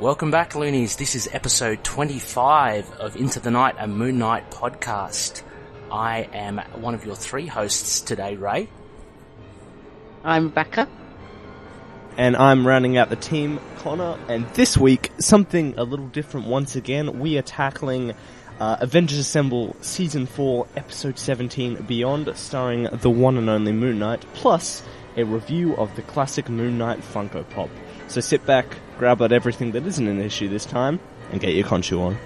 Welcome back, Loonies. This is episode 25 of Into the Night, a Moon Knight podcast. I am one of your three hosts today, Ray. I'm Becca. And I'm rounding out the team, Connor. And this week, something a little different once again. We are tackling Avengers Assemble Season 4, Episode 17, Beyond, starring the one and only Moon Knight, plus a review of the classic Moon Knight Funko Pop. So sit back, grab out everything that isn't an issue this time, and get your Khonshu on.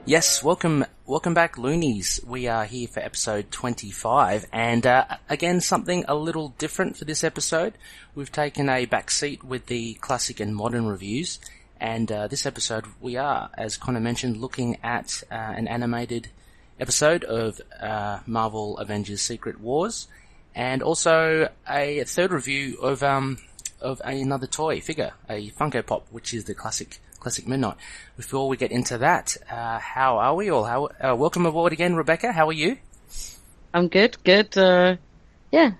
Yes, welcome back, Loonies. We are here for episode 25, and again, something a little different for this episode. We've taken a back seat with the classic and modern reviews, and this episode we are, as Connor mentioned, looking at an animated episode of Marvel Avengers Secret Wars, and also a third review of another toy figure, a Funko Pop, which is the classic Moon Knight. Before we get into that, how are we all? Welcome aboard again, Rebecca. How are you? I'm good. Yeah,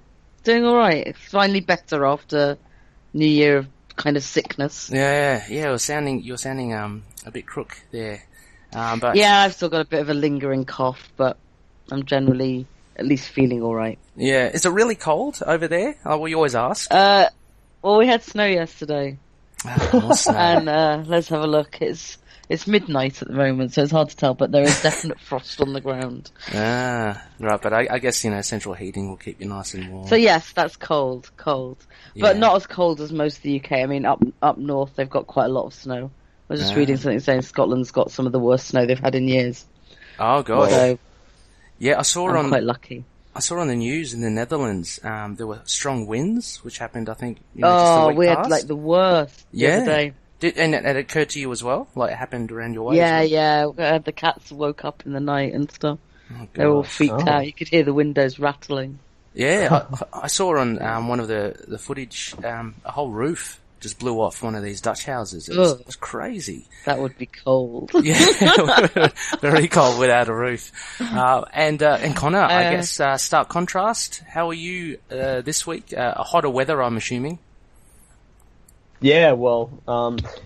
doing all right. Finally better after New Year of kind of sickness. Yeah. You're sounding a bit crook there. But yeah, I've still got a bit of a lingering cough, but I'm generally at least feeling all right. Yeah, is it really cold over there? Oh, we always ask. Well, we had snow yesterday. More snow. And let's have a look. It's midnight at the moment, so it's hard to tell, but there is definite frost on the ground. Right, but I guess, central heating will keep you nice and warm. So yes, that's cold. Yeah. But not as cold as most of the UK. I mean, up north, they've got quite a lot of snow. I was just reading something saying Scotland's got some of the worst snow they've had in years. Oh, God. So, yeah, I'm quite lucky. I saw on the news in the Netherlands, there were strong winds, which happened, I think, just the week we past. had, like, the worst the other day. And it occurred to you as well? Like, it happened around your way? Yeah. The cats woke up in the night and stuff. Oh, they were all freaked out. You could hear the windows rattling. Yeah, I saw on one of the footage, a whole roof just blew off one of these Dutch houses. It was crazy. That would be cold. Yeah, very cold without a roof. And Connor, I guess, stark contrast. How are you this week? Hotter weather, I'm assuming. Yeah, well,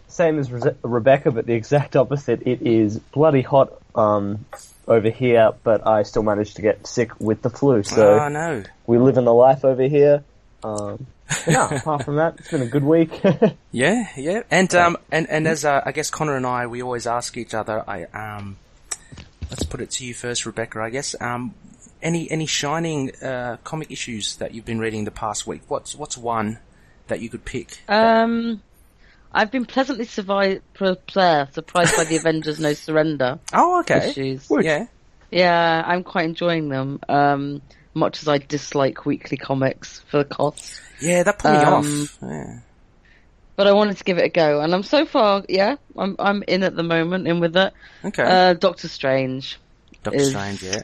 same as Rebecca, but the exact opposite. It is bloody hot over here, but I still managed to get sick with the flu. So oh, no. We live in the life over here. Apart from that, it's been a good week. Yeah. And as I guess Connor and I, we always ask each other. Let's put it to you first, Rebecca. I guess any shining comic issues that you've been reading the past week? What's one that you could pick? I've been pleasantly surprised by the Avengers No Surrender. Oh, okay. Issues. Yeah, I'm quite enjoying them. Much as I dislike weekly comics for the cost. Yeah, that put me off. Yeah. But I wanted to give it a go, and I'm so far, I'm in at the moment, in with it. Okay. Doctor Strange. Yeah.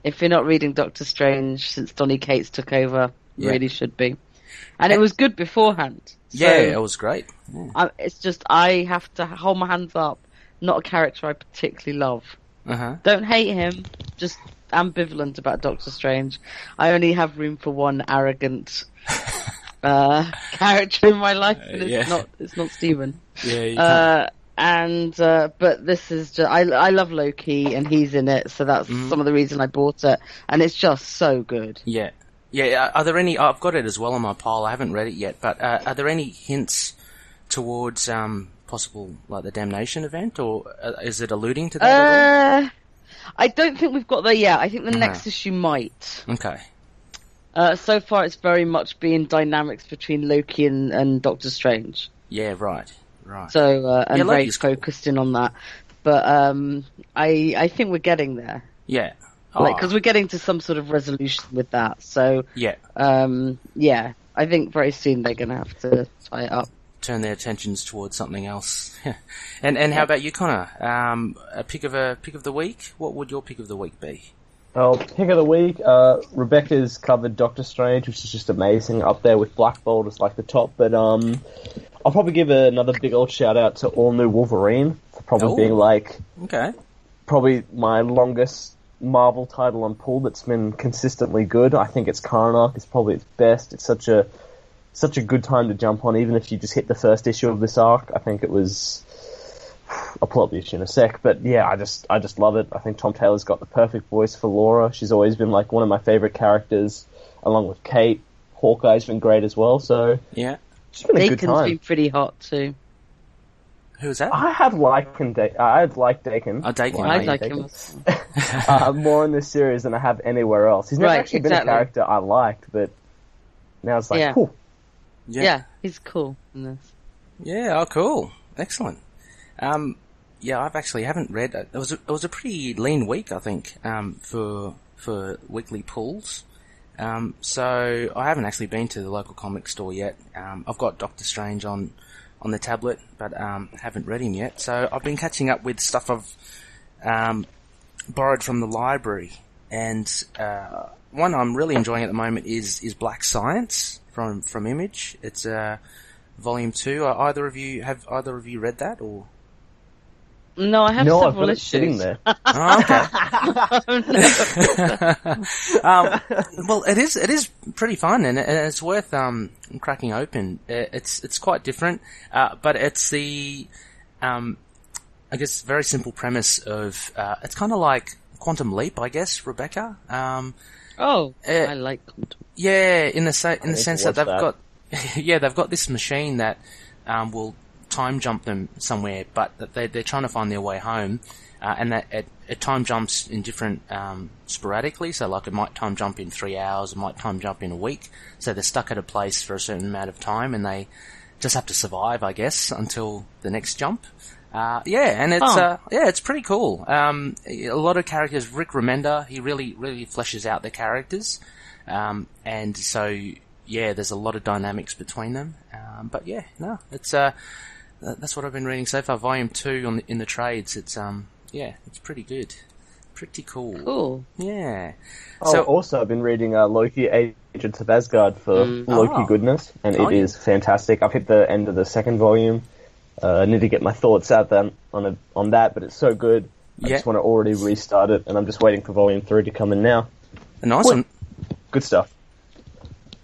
If you're not reading Doctor Strange since Donny Cates took over, you really should be. And it was good beforehand. So it was great. Yeah. It's just, I have to hold my hands up. Not a character I particularly love. Uh-huh. Don't hate him, just ambivalent about Doctor Strange. I only have room for one arrogant character in my life, and it's not Stephen. Yeah. But this is just, I love Loki, and he's in it, so that's some of the reason I bought it, and it's just so good. Yeah. Are there any? I've got it as well on my pile. I haven't read it yet, but are there any hints towards possible, like, the Damnation event, or is it alluding to that at all? I don't think we've got there yet. I think the next issue might. Okay. So far, it's very much been dynamics between Loki and Doctor Strange. Yeah, right. So, and very Loki's focused in on that. But I think we're getting there. Yeah. Because we're getting to some sort of resolution with that. So, yeah. I think very soon they're going to have to tie it up. Turn their attentions towards something else. And how about you, Connor? A pick of the week? What would your pick of the week be? Well, pick of the week, Rebecca's covered Doctor Strange, which is just amazing, up there with Black Bolt as like the top, but I'll probably give another big old shout out to All New Wolverine for probably being like probably my longest Marvel title on pull that's been consistently good. I think its current arc is probably its best. It's such a good time to jump on, even if you just hit the first issue of this arc. I think it was... I'll pull up the issue in a sec, but yeah, I just love it. I think Tom Taylor's got the perfect voice for Laura. She's always been like one of my favorite characters, along with Kate. Hawkeye's been great as well, so yeah, it's been a good Dakin's time. been pretty hot too. Who's that? I have liked Dakin. Oh, Dakin. I Right. like him. More in this series than I have anywhere else. He's never Right, actually been a exactly. character I liked, but now it's like, Yeah. cool. Yeah, he's cool in this. Yeah, oh cool. Excellent. Yeah, haven't read it. It was a pretty lean week, I think, for weekly pulls. So I haven't actually been to the local comic store yet. I've got Doctor Strange on the tablet, but haven't read him yet. So I've been catching up with stuff I've borrowed from the library, and one I'm really enjoying at the moment is Black Science from Image. It's volume 2. Have either of you read that, or? No, I have No, I've several got it issues. sitting there. Oh, okay. Well, it is pretty fun, and it's worth cracking open. It's quite different, but it's the I guess very simple premise of it's kind of like Quantum Leap, I guess, Rebecca. I like Quantum. Yeah, in the need to sense that watch they've got they've got this machine that will time jump them somewhere, but that they're trying to find their way home, and that it time jumps in different sporadically. So like it might time jump in 3 hours, it might time jump in a week. So they're stuck at a place for a certain amount of time, and they just have to survive, I guess, until the next jump. And it's it's pretty cool. A lot of characters. Rick Remender, he really fleshes out the characters, and so there's a lot of dynamics between them. But yeah, no, it's that's what I've been reading so far. Volume 2 in the trades. It's it's pretty good, pretty cool. Cool. Yeah. So also I've been reading Loki Agents of Asgard for Loki goodness, and it is fantastic. I've hit the end of the second volume. I need to get my thoughts out then on that, but it's so good. I just want to already restart it, and I'm just waiting for volume 3 to come in now. A nice one. Good stuff.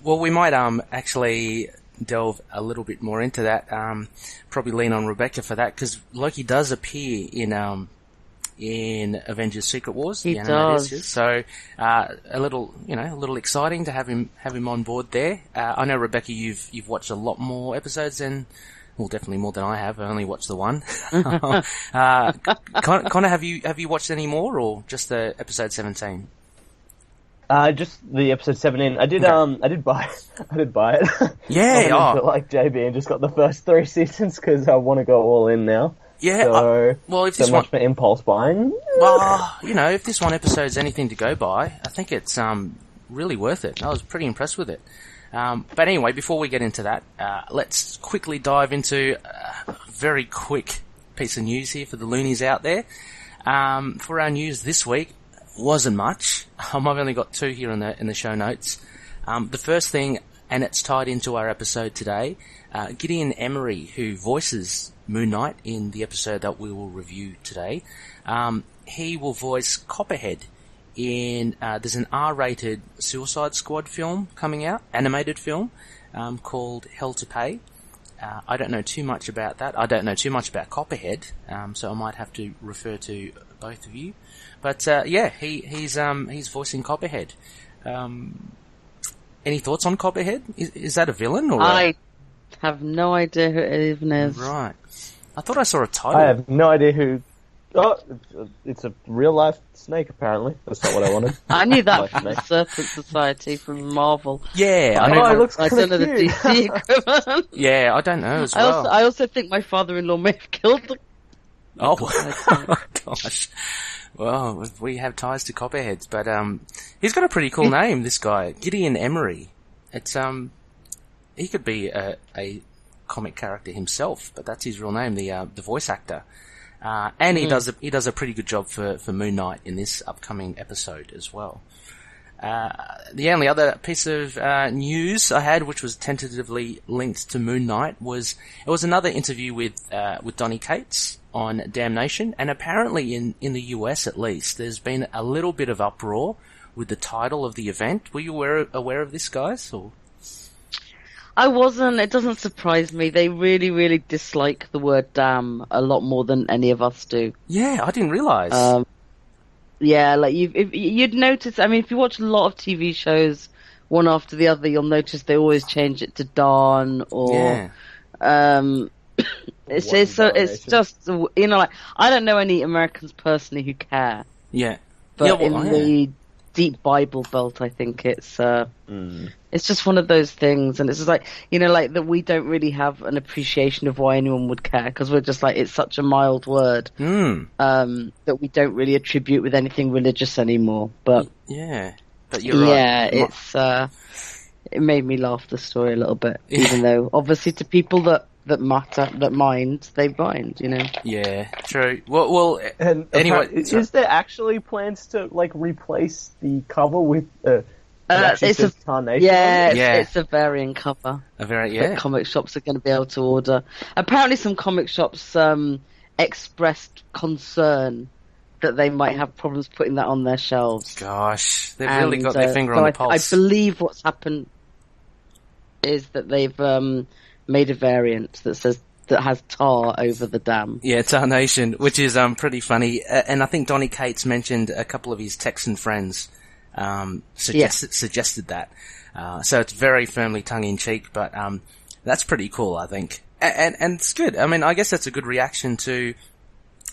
Well, we might actually delve a little bit more into that. Probably lean on Rebecca for that, because Loki does appear in Avengers: Secret Wars. He the animated does. So a little exciting to have him on board there. I know, Rebecca, you've watched a lot more episodes than. Well, definitely more than I have. I only watched the one. Connor, have you watched any more, or just the episode 17? Just the episode 17. I did buy it. Yeah, I like JB and just got the first 3 seasons because I want to go all in now. Yeah. So, well, if this much for impulse buying. Well, if this one episode's anything to go by, I think it's really worth it. I was pretty impressed with it. But anyway, before we get into that, let's quickly dive into a very quick piece of news here for the loonies out there. For our news this week, wasn't much. I've only got 2 here in the show notes. The first thing, and it's tied into our episode today, Gideon Emery, who voices Moon Knight in the episode that we will review today, he will voice Copperhead in there's an R-rated Suicide Squad film coming out, animated film, called Hell to Pay. I don't know too much about that. I don't know too much about Copperhead, so I might have to refer to both of you. But he's voicing Copperhead. Any thoughts on Copperhead? Is that a villain, or I have no idea who it even is. Right. I thought I saw a title. I have no idea who. Oh, it's a real life snake. Apparently, that's not what I wanted. I knew that Life from snake. the Serpent Society from Marvel. Yeah, I Oh, know. it looks I don't know the cute. DC equivalent. Yeah, I don't know as well. I also think my father-in-law may have killed the... Oh, gosh. Well, we have ties to Copperheads, but he's got a pretty cool name, this guy, Gideon Emery. It's he could be a comic character himself, but that's his real name, the voice actor. And he does a pretty good job for Moon Knight in this upcoming episode as well. The only other piece of news I had, which was tentatively linked to Moon Knight, was another interview with Donny Cates on Damnation, and apparently in the US at least, there's been a little bit of uproar with the title of the event. Were you aware of this, guys? Or? I wasn't. It doesn't surprise me. They really, really dislike the word damn a lot more than any of us do. Yeah, I didn't realise. Yeah, like you'd notice. I mean, if you watch a lot of TV shows, one after the other, you'll notice they always change it to Dawn or. Yeah. It's just, you know, like, I don't know any Americans personally who care. Yeah. But the deep Bible belt, I think it's just one of those things, and it's just like, you know, like that we don't really have an appreciation of why anyone would care, because we're just like, it's such a mild word, that we don't really attribute with anything religious anymore. But yeah, but you're right. Yeah, it's, it made me laugh, the story, a little bit, even though obviously to people that mind, they mind, you know. Yeah, true. Well, and anyway, is there actually plans to like replace the cover with it's a carnation? Yeah, it's a variant cover. That comic shops are going to be able to order. Apparently, some comic shops expressed concern that they might have problems putting that on their shelves. Gosh, they've really got their finger on the pulse. I believe what's happened is that they've made a variant that has tar over the dam. Yeah, Tarnation, which is pretty funny. And I think Donny Cates mentioned a couple of his Texan friends suggested that. So it's very firmly tongue-in-cheek, but that's pretty cool, I think. And it's good. I mean, I guess that's a good reaction to,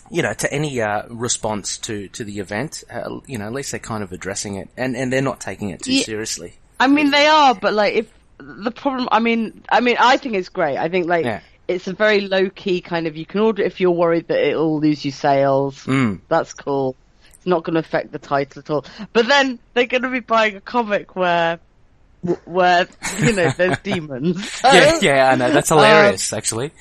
you know, to any response to the event. You know, at least they're kind of addressing it, and they're not taking it too seriously. I mean, they are, but like, if the problem, I mean, I think it's great. I think like it's a very low key kind of. You can order it if you're worried that it'll lose you sales. That's cool. It's not going to affect the title at all. But then they're going to be buying a comic where you know there's demons. So, yeah, I know, that's hilarious. Actually,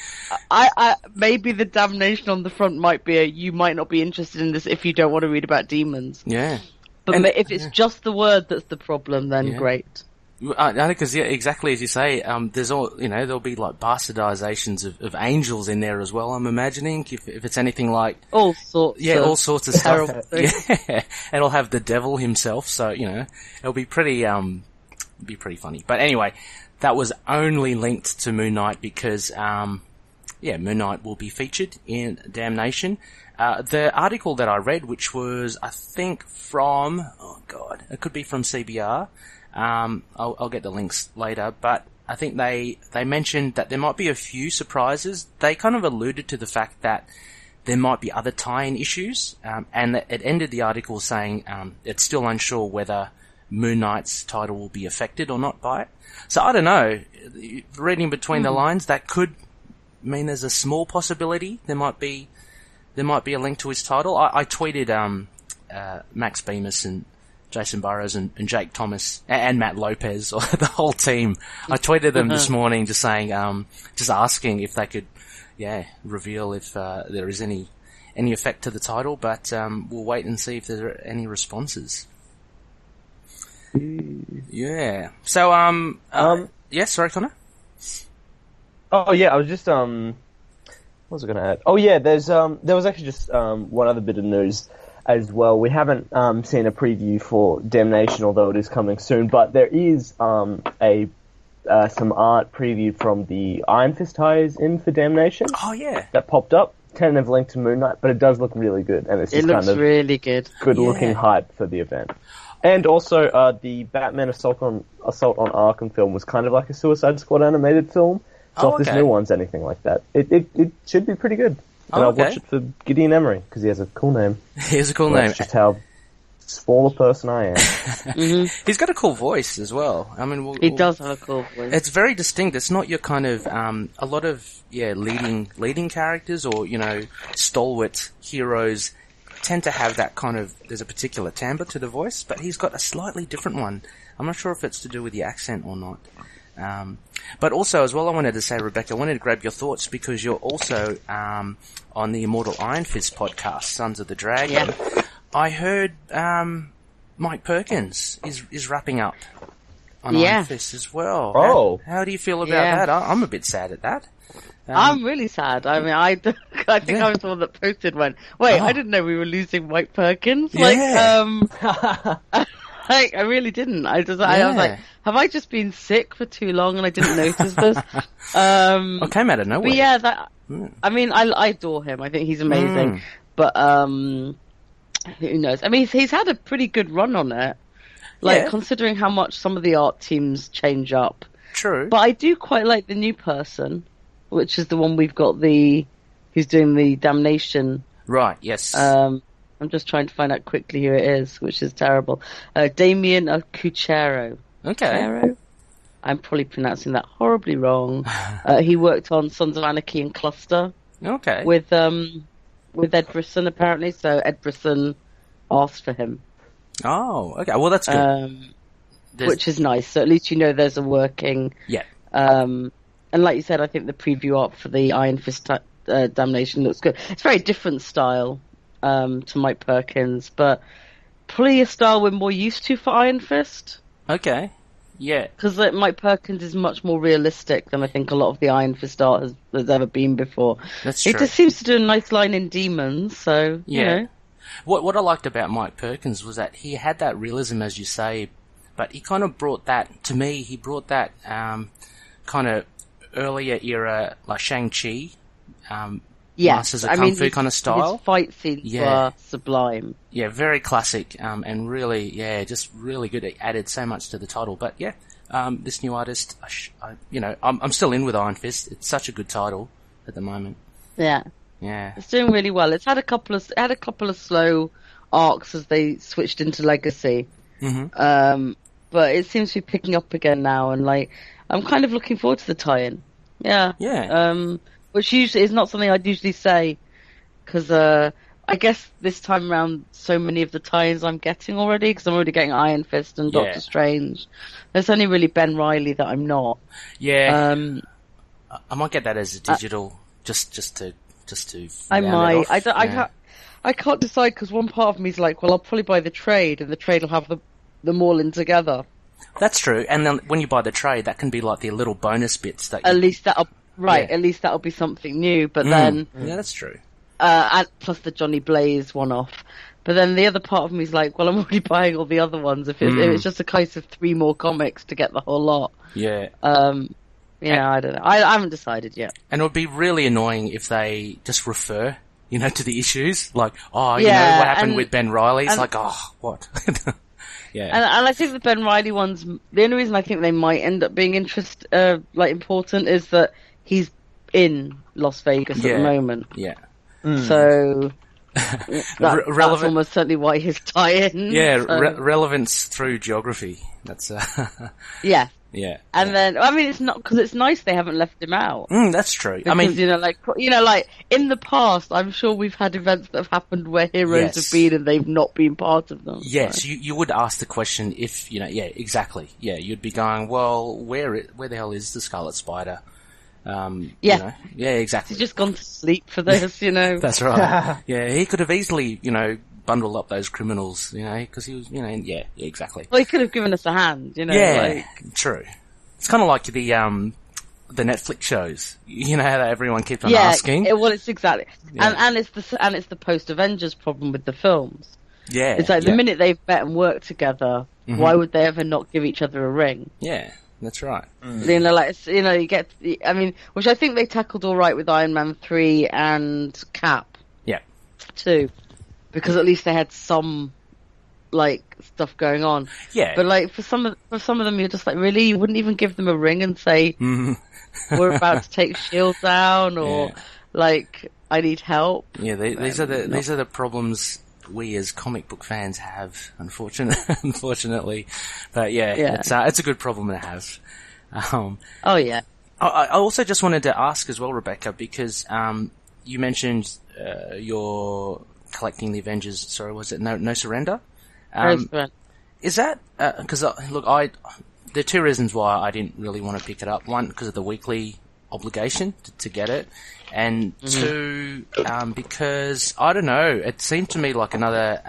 I maybe the damnation on the front might be you might not be interested in this if you don't want to read about demons. Yeah, but if it's just the word that's the problem, then great. I know, because exactly as you say, there's all, you know, there'll be like bastardizations of angels in there as well. I'm imagining if it's anything like all sorts of stuff. Yeah, and it'll have the devil himself. So you know, it'll be pretty funny. But anyway, that was only linked to Moon Knight because Moon Knight will be featured in Damnation. The article that I read, which was I think from it could be from CBR. I'll get the links later, but I think they mentioned that there might be a few surprises. They kind of alluded to the fact that there might be other tie-in issues, and it ended the article saying it's still unsure whether Moon Knight's title will be affected or not by it. So I don't know. Reading between the lines, that could mean there's a small possibility there might be a link to his title. I tweeted Max Bemis and Jason Burrows and Jake Thomas and Matt Lopez, or the whole team. I tweeted them this morning just saying, just asking if they could, reveal if there is any effect to the title, but we'll wait and see if there are any responses. Yeah. So, sorry, Connor? Oh, yeah, I was just, what was I going to add? Oh, yeah, there was actually just one other bit of news as well. We haven't seen a preview for Damnation, although it is coming soon, but there is some art preview from the Iron Fist ties in for Damnation. Oh, yeah. That popped up. Tentative link to Moon Knight, but it does look really good, and it's just kind of really good. Good-looking hype for the event. And also, the Batman Assault on Arkham film was kind of like a Suicide Squad animated film. So if this new one's anything like that, it should be pretty good. And I'll watch it for Gideon Emery, because he has a cool name. He has a cool name. That's just how small a person I am. He's got a cool voice as well. I mean, he does have a cool voice. It's very distinct. It's not your kind of, a lot of, leading characters or, you know, stalwart heroes tend to have that kind of, there's a particular timbre to the voice, but he's got a slightly different one. I'm not sure if it's to do with the accent or not. But also as well, I wanted to say, Rebecca, I wanted to grab your thoughts because you're also on the Immortal Iron Fist podcast, Sons of the Dragon. Yeah. I heard Mike Perkins is wrapping up on Iron Fist as well. Oh. How do you feel about that? I'm a bit sad at that. I'm really sad. I mean, I think I was the one that posted one. Wait, I didn't know we were losing Mike Perkins. Like, I really didn't. I was like, have I just been sick for too long and I didn't notice this? I came out of nowhere. But yeah, I mean, I adore him. I think he's amazing. But who knows? I mean, he's had a pretty good run on it. Like, considering how much some of the art teams change up. True. But I do quite like the new person, which is the one we've got who's doing the Damnation. Right, yes. I'm just trying to find out quickly who it is, which is terrible. Damien Cuchero. Okay. Cuchero? I'm probably pronouncing that horribly wrong. He worked on Sons of Anarchy and Cluster. Okay. With Ed Brisson, apparently. So Ed Brisson asked for him. Oh, okay. Well, that's good. Which is nice. So at least you know there's a working... Yeah. And like you said, I think the preview art for the Iron Fist Damnation looks good. It's a very different style to Mike Perkins, but probably a style we're more used to for Iron Fist. Okay. Yeah. Because Mike Perkins is much more realistic than I think a lot of the Iron Fist art has ever been before. That's true. It just seems to do a nice line in Demons, so, you know. What I liked about Mike Perkins was that he had that realism, as you say, but he kind of brought that, to me, he brought that kind of earlier era, like Shang-Chi, Masters of Kung Fu kind of style. His fight scenes were sublime. Yeah, very classic, and really, just really good. It added so much to the title. But yeah, this new artist, I'm still in with Iron Fist. It's such a good title at the moment. Yeah. Yeah. It's doing really well. It's had a couple of slow arcs as they switched into Legacy. Mm-hmm. But it seems to be picking up again now, and like, I'm kind of looking forward to the tie-in. Yeah. Yeah. Which usually is not something I'd usually say, because I guess this time around, so many of the tie-ins I'm getting already, because I'm already getting Iron Fist and Doctor Strange. There's only really Ben Reilly that I'm not. Yeah. I might get that as a digital, just to. I might. I can't decide, because one part of me is like, well, I'll probably buy the trade, and the trade will have them all in together. That's true. And then when you buy the trade, that can be like the little bonus bits that. At least that'll be something new. But then, yeah, that's true. And plus the Johnny Blaze one-off. But then the other part of me is like, well, I'm already buying all the other ones. If it's just a case of 3 more comics to get the whole lot. Yeah. I don't know. I haven't decided yet. And it would be really annoying if they just refer, to the issues. Like, what happened with Ben Reilly? It's like, what? Yeah. And I think the Ben Reilly ones, the only reason I think they might end up being important is that he's in Las Vegas at the moment. Yeah. So that's almost certainly why his tie-in. Yeah, relevance through geography. That's yeah. Yeah. And then, I mean, it's not, because it's nice they haven't left him out. That's true. Because, like in the past, I'm sure we've had events that have happened where heroes have been and they've not been part of them. Yes, so. you would ask the question if, exactly. Yeah, you'd be going, well, where the hell is the Scarlet Spider? Yeah, exactly. He's just gone to sleep for this, That's right. Yeah, he could have easily, bundle up those criminals, because he was, exactly. Well, he could have given us a hand, Yeah, true. It's kind of like the Netflix shows, how that everyone keeps on asking. Well, it's exactly, and it's the post Avengers problem with the films. Yeah, it's like the minute they've met and worked together, why would they ever not give each other a ring? Yeah. That's right. You get, which I think they tackled all right with Iron Man 3 and Cap. Yeah. Too. Because at least they had some, stuff going on. Yeah. But, for some of them, you're just like, really? You wouldn't even give them a ring and say, we're about to take S.H.I.E.L.D. down, or, I need help? Yeah, these are the problems we as comic book fans have, unfortunately. But it's a good problem to have. Oh yeah. I also just wanted to ask as well, Rebecca, because you mentioned you're collecting the Avengers. Sorry, was it No Surrender? Is that because look, there are 2 reasons why I didn't really want to pick it up. One, because of the weekly obligation to get it, and 2, because I don't know, it seemed to me like another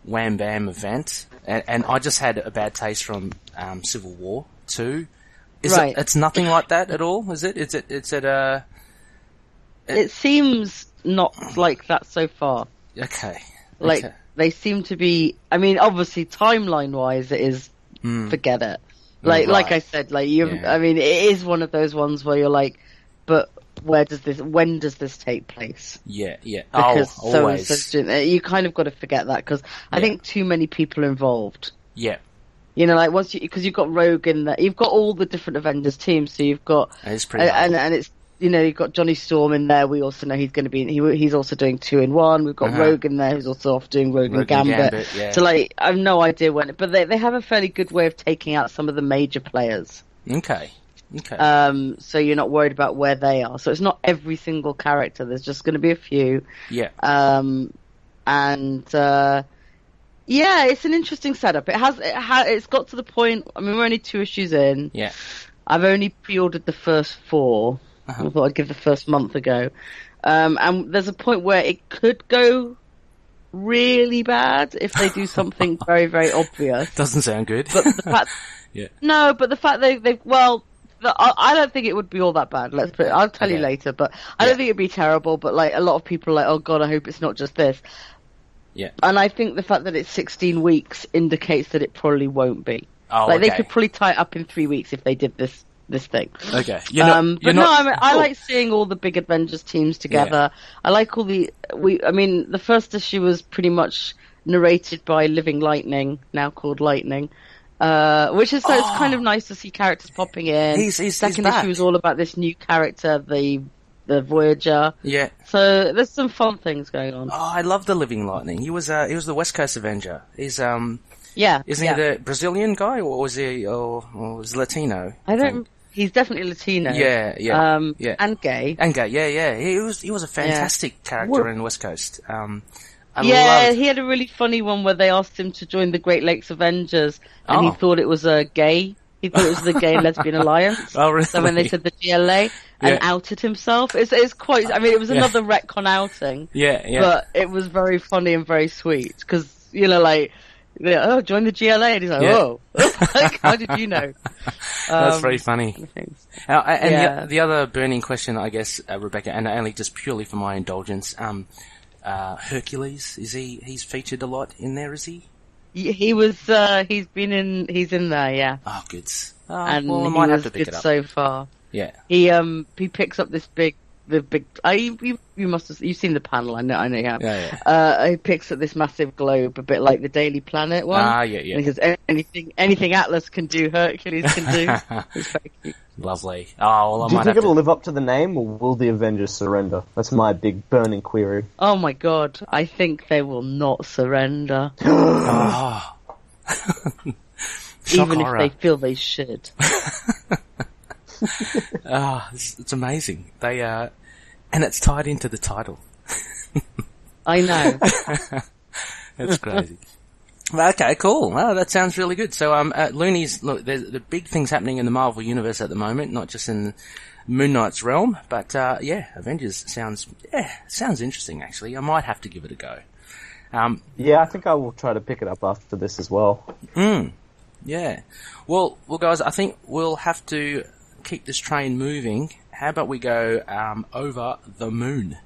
wham bam event, and I just had a bad taste from Civil War 2. It's nothing like that at all, is it? It seems not like that so far. Okay. They seem to be. I mean, obviously, timeline-wise, it is. Forget it. Like I said, I mean, it is one of those ones where you're like, but when does this take place? Yeah. Because always. You kind of got to forget that because I think too many people are involved. Yeah. You know, like because you've got Rogue in there, you've got all the different Avengers teams, so you've got it's pretty and it's. You know, you've got Johnny Storm in there. We also know he's going to be. He's also doing 2-in-1. We've got Rogue in there, who's also off doing Rogue and Gambit. Yeah. So, I have no idea when. But they have a fairly good way of taking out some of the major players. Okay. So you're not worried about where they are. So it's not every single character. There's just going to be a few. Yeah. It's an interesting setup. It's got to the point. I mean, we're only 2 issues in. Yeah. I've only pre-ordered the first 4. I thought I'd give the first month a go. And there's a point where it could go really bad if they do something very, very obvious. Doesn't sound good. But the fact, but the fact I don't think it would be all that bad. I'll tell you later, but I don't think it'd be terrible. But a lot of people are like, oh god, I hope it's not just this. Yeah. And I think the fact that it's 16 weeks indicates that it probably won't be. Oh, they could probably tie it up in 3 weeks if they did this thing. Okay. I like seeing all the big Avengers teams together. Yeah. I like all the first issue was pretty much narrated by Living Lightning, now called Lightning. Which is so it's kind of nice to see characters popping in. Second issue was all about this new character, the Voyager. Yeah. So there's some fun things going on. Oh, I love the Living Lightning. He was the West Coast Avenger. He's Isn't he the Brazilian guy, or was he Latino? I don't. He's definitely Latino. Yeah. And gay. Yeah. He was a fantastic character in West Coast. He had a really funny one where they asked him to join the Great Lakes Avengers, and he thought it was a gay. He thought it was the Gay Lesbian Alliance. Oh, really? So when they said the GLA, and outed himself, it's quite. I mean, it was another retcon outing. Yeah. But it was very funny and very sweet because join the GLA, and he's like, oh, how did you know? That's very funny. The other burning question, I guess, Rebecca, and only just purely for my indulgence, Hercules, he's featured a lot in there, is he? He was, he's in there, yeah. Oh, good. And I might have to pick it up. So far. Yeah. He picks up this you've seen the panel, I know you have. Yeah. He picks up this massive globe, a bit like the Daily Planet one. Yeah. And he says, anything Atlas can do, Hercules can do. It's very cute. Lovely. Oh, well, Do you think it'll live up to the name, or will the Avengers surrender? That's my big burning query. Oh my god, I think they will not surrender. Even if they feel they should. It's amazing. And it's tied into the title. I know. That's crazy. Okay, cool. Well, that sounds really good. So, Loonies, look, there's the big things happening in the Marvel Universe at the moment, not just in Moon Knight's realm, but, Avengers sounds interesting, actually. I might have to give it a go. I think I will try to pick it up after this as well. Yeah. Well, guys, I think we'll have to keep this train moving. How about we go, over the moon?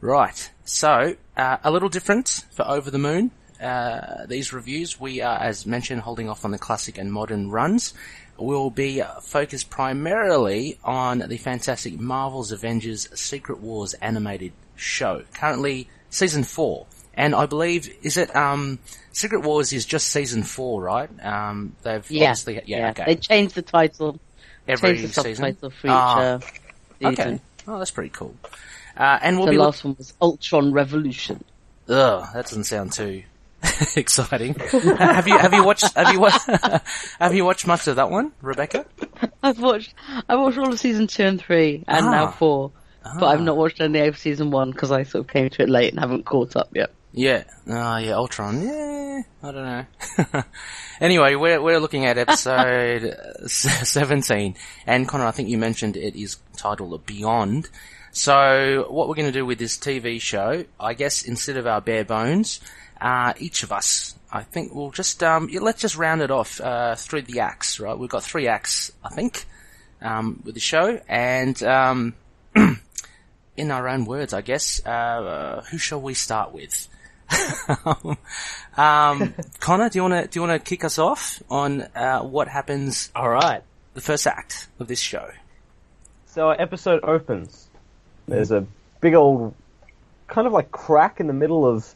Right, so a little different for Over the Moon. These reviews, we are, as mentioned, holding off on the classic and modern runs. We'll be focused primarily on the fantastic Marvel's Avengers Secret Wars animated show. Currently, season 4. And I believe, is it, Secret Wars is just season 4, right? They've obviously, okay. They changed the title. Every changed the season? Subtitle for each season. Okay. Oh, that's pretty cool. And we'll the last one was Ultron Revolution. Ugh, that doesn't sound too exciting. Have you watched much of that one, Rebecca? I watched all of season 2 and 3 and now 4, but I've not watched any of season 1 because I sort of came to it late and haven't caught up yet. Yeah. Yeah, Ultron. Yeah, I don't know. Anyway, we're looking at episode 17. And Connor, I think you mentioned it is titled Beyond. So what we're going to do with this TV show, I guess instead of our bare bones, each of us, I think we'll just, let's just round it off, through the acts, right? We've got 3 acts, I think, with the show. And, in our own words, I guess, who shall we start with? Connor, do you want to kick us off on what happens? All right. The first act of this show. So our episode opens. There's a big old kind of like crack in the middle of,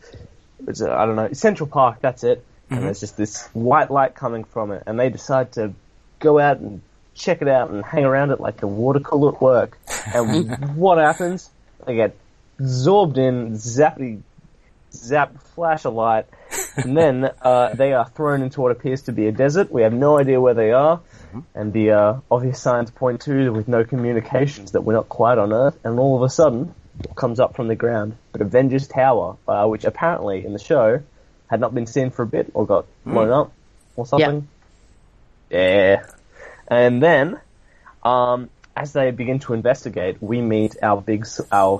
I don't know, Central Park. That's it. And there's just this white light coming from it, and they decide to go out and check it out and hang around it like the water cooler at work. And what happens? They get zorbed in, zap, flash a light, and then they are thrown into what appears to be a desert. We have no idea where they are, and the obvious signs point to with no communications that we're not quite on Earth, and all of a sudden, it comes up from the ground. But Avengers Tower, which apparently in the show had not been seen for a bit, or got blown up, or something. Yeah. And then, as they begin to investigate, we meet our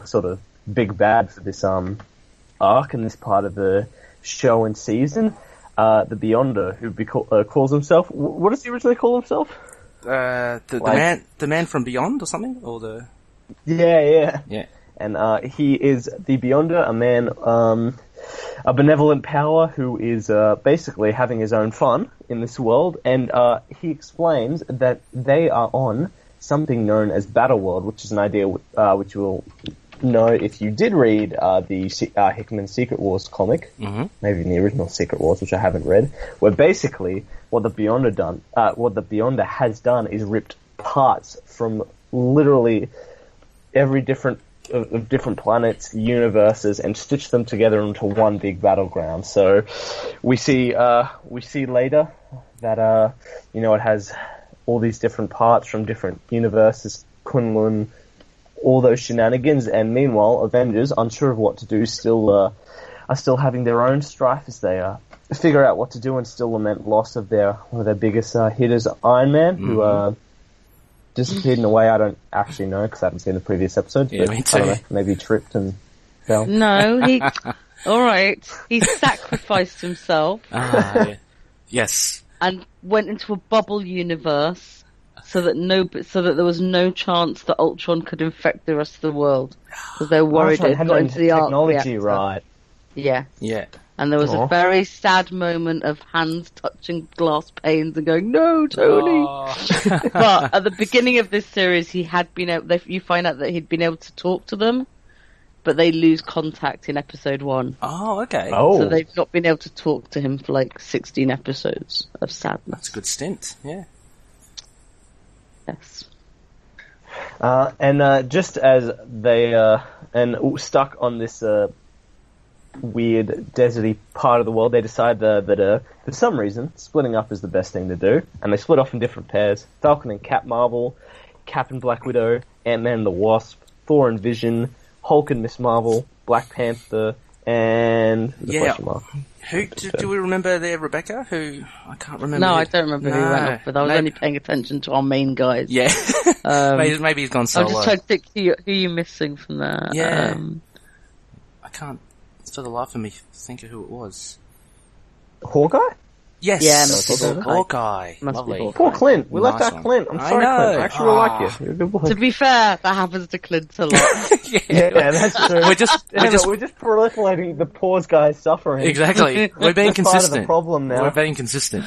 sort of big bad for this arc in this part of the show and season, the Beyonder, who calls himself. What does he originally call himself? The man from Beyond or something, or the. Yeah. And he is the Beyonder, a man, a benevolent power who is basically having his own fun in this world, and he explains that they are on something known as Battleworld, which is an idea which you'll know if you did read the Hickman Secret Wars comic, maybe in the original Secret Wars, which I haven't read, where basically what the Beyonder has done is ripped parts from literally every different planets, universes, and stitched them together into one big battleground. So we see later that it has all these different parts from different universes, Kunlun, all those shenanigans, and meanwhile, Avengers, unsure of what to do, are still having their own strife as they figure out what to do and still lament loss of one of their biggest hitters, Iron Man, who disappeared in a way I don't actually know because I haven't seen the previous episode. Yeah, but me too. I don't know, maybe he tripped and fell. No, all right. He sacrificed himself. Yes. And went into a bubble universe so that there was no chance that Ultron could infect the rest of the world because they were worried it got into the technology, right? Yeah. Yeah. And there was a very sad moment of hands touching glass panes and going, "No, Tony!" But at the beginning of this series, you find out that he'd been able to talk to them, but they lose contact in episode 1. Oh, okay. Oh. So they've not been able to talk to him for like 16 episodes of sadness. That's a good stint, yeah. Yes. And just as they stuck on this weird deserty part of the world, they decide that for some reason splitting up is the best thing to do, and they split off in different pairs: Falcon and Cap Marvel, Cap and Black Widow, Ant-Man and the Wasp, Thor and Vision, Hulk and Miss Marvel, Black Panther, and the question mark. Who do we remember there, Rebecca? Who I can't remember. No, I don't remember who went off with. I was only paying attention to our main guys. Yeah, maybe he's gone solo. I'm just trying to think who you're missing from there. Yeah, I can't for the life of me think of who it was. Hawkeye? Yes, yeah, Hawkeye. Lovely. Poor Clint. We left out Clint. I'm sorry, Clint. I actually really like you. You're a good boy. To be fair, that happens to Clint a lot. yeah, that's true. We're just proliferating the poor guy's suffering. Exactly. We're being consistent. Part of the problem now. We're being consistent.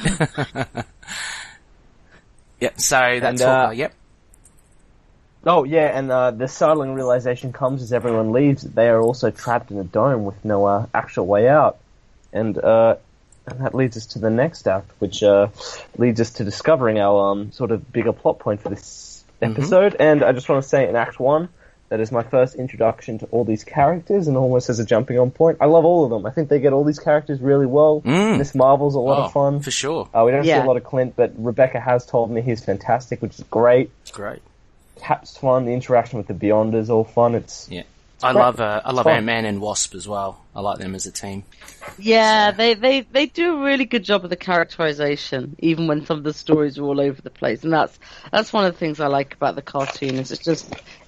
Yep. So that's Hawkeye. Yep. Oh yeah, and the startling realization comes as everyone leaves that they are also trapped in a dome with no actual way out, and that leads us to the next act, which leads us to discovering our sort of bigger plot point for this episode. And I just want to say, in Act 1, that is my first introduction to all these characters, and almost as a jumping on point. I love all of them. I think they get all these characters really well. Miss Marvel's a lot of fun. For sure. We don't see a lot of Clint, but Rebecca has told me he's fantastic, which is great. It's great. Cap's fun. The interaction with the Beyonders all fun. It's I love Ant-Man and Wasp as well. I like them as a team. Yeah, so. they do a really good job of the characterization, even when some of the stories are all over the place. And that's one of the things I like about the cartoon. Is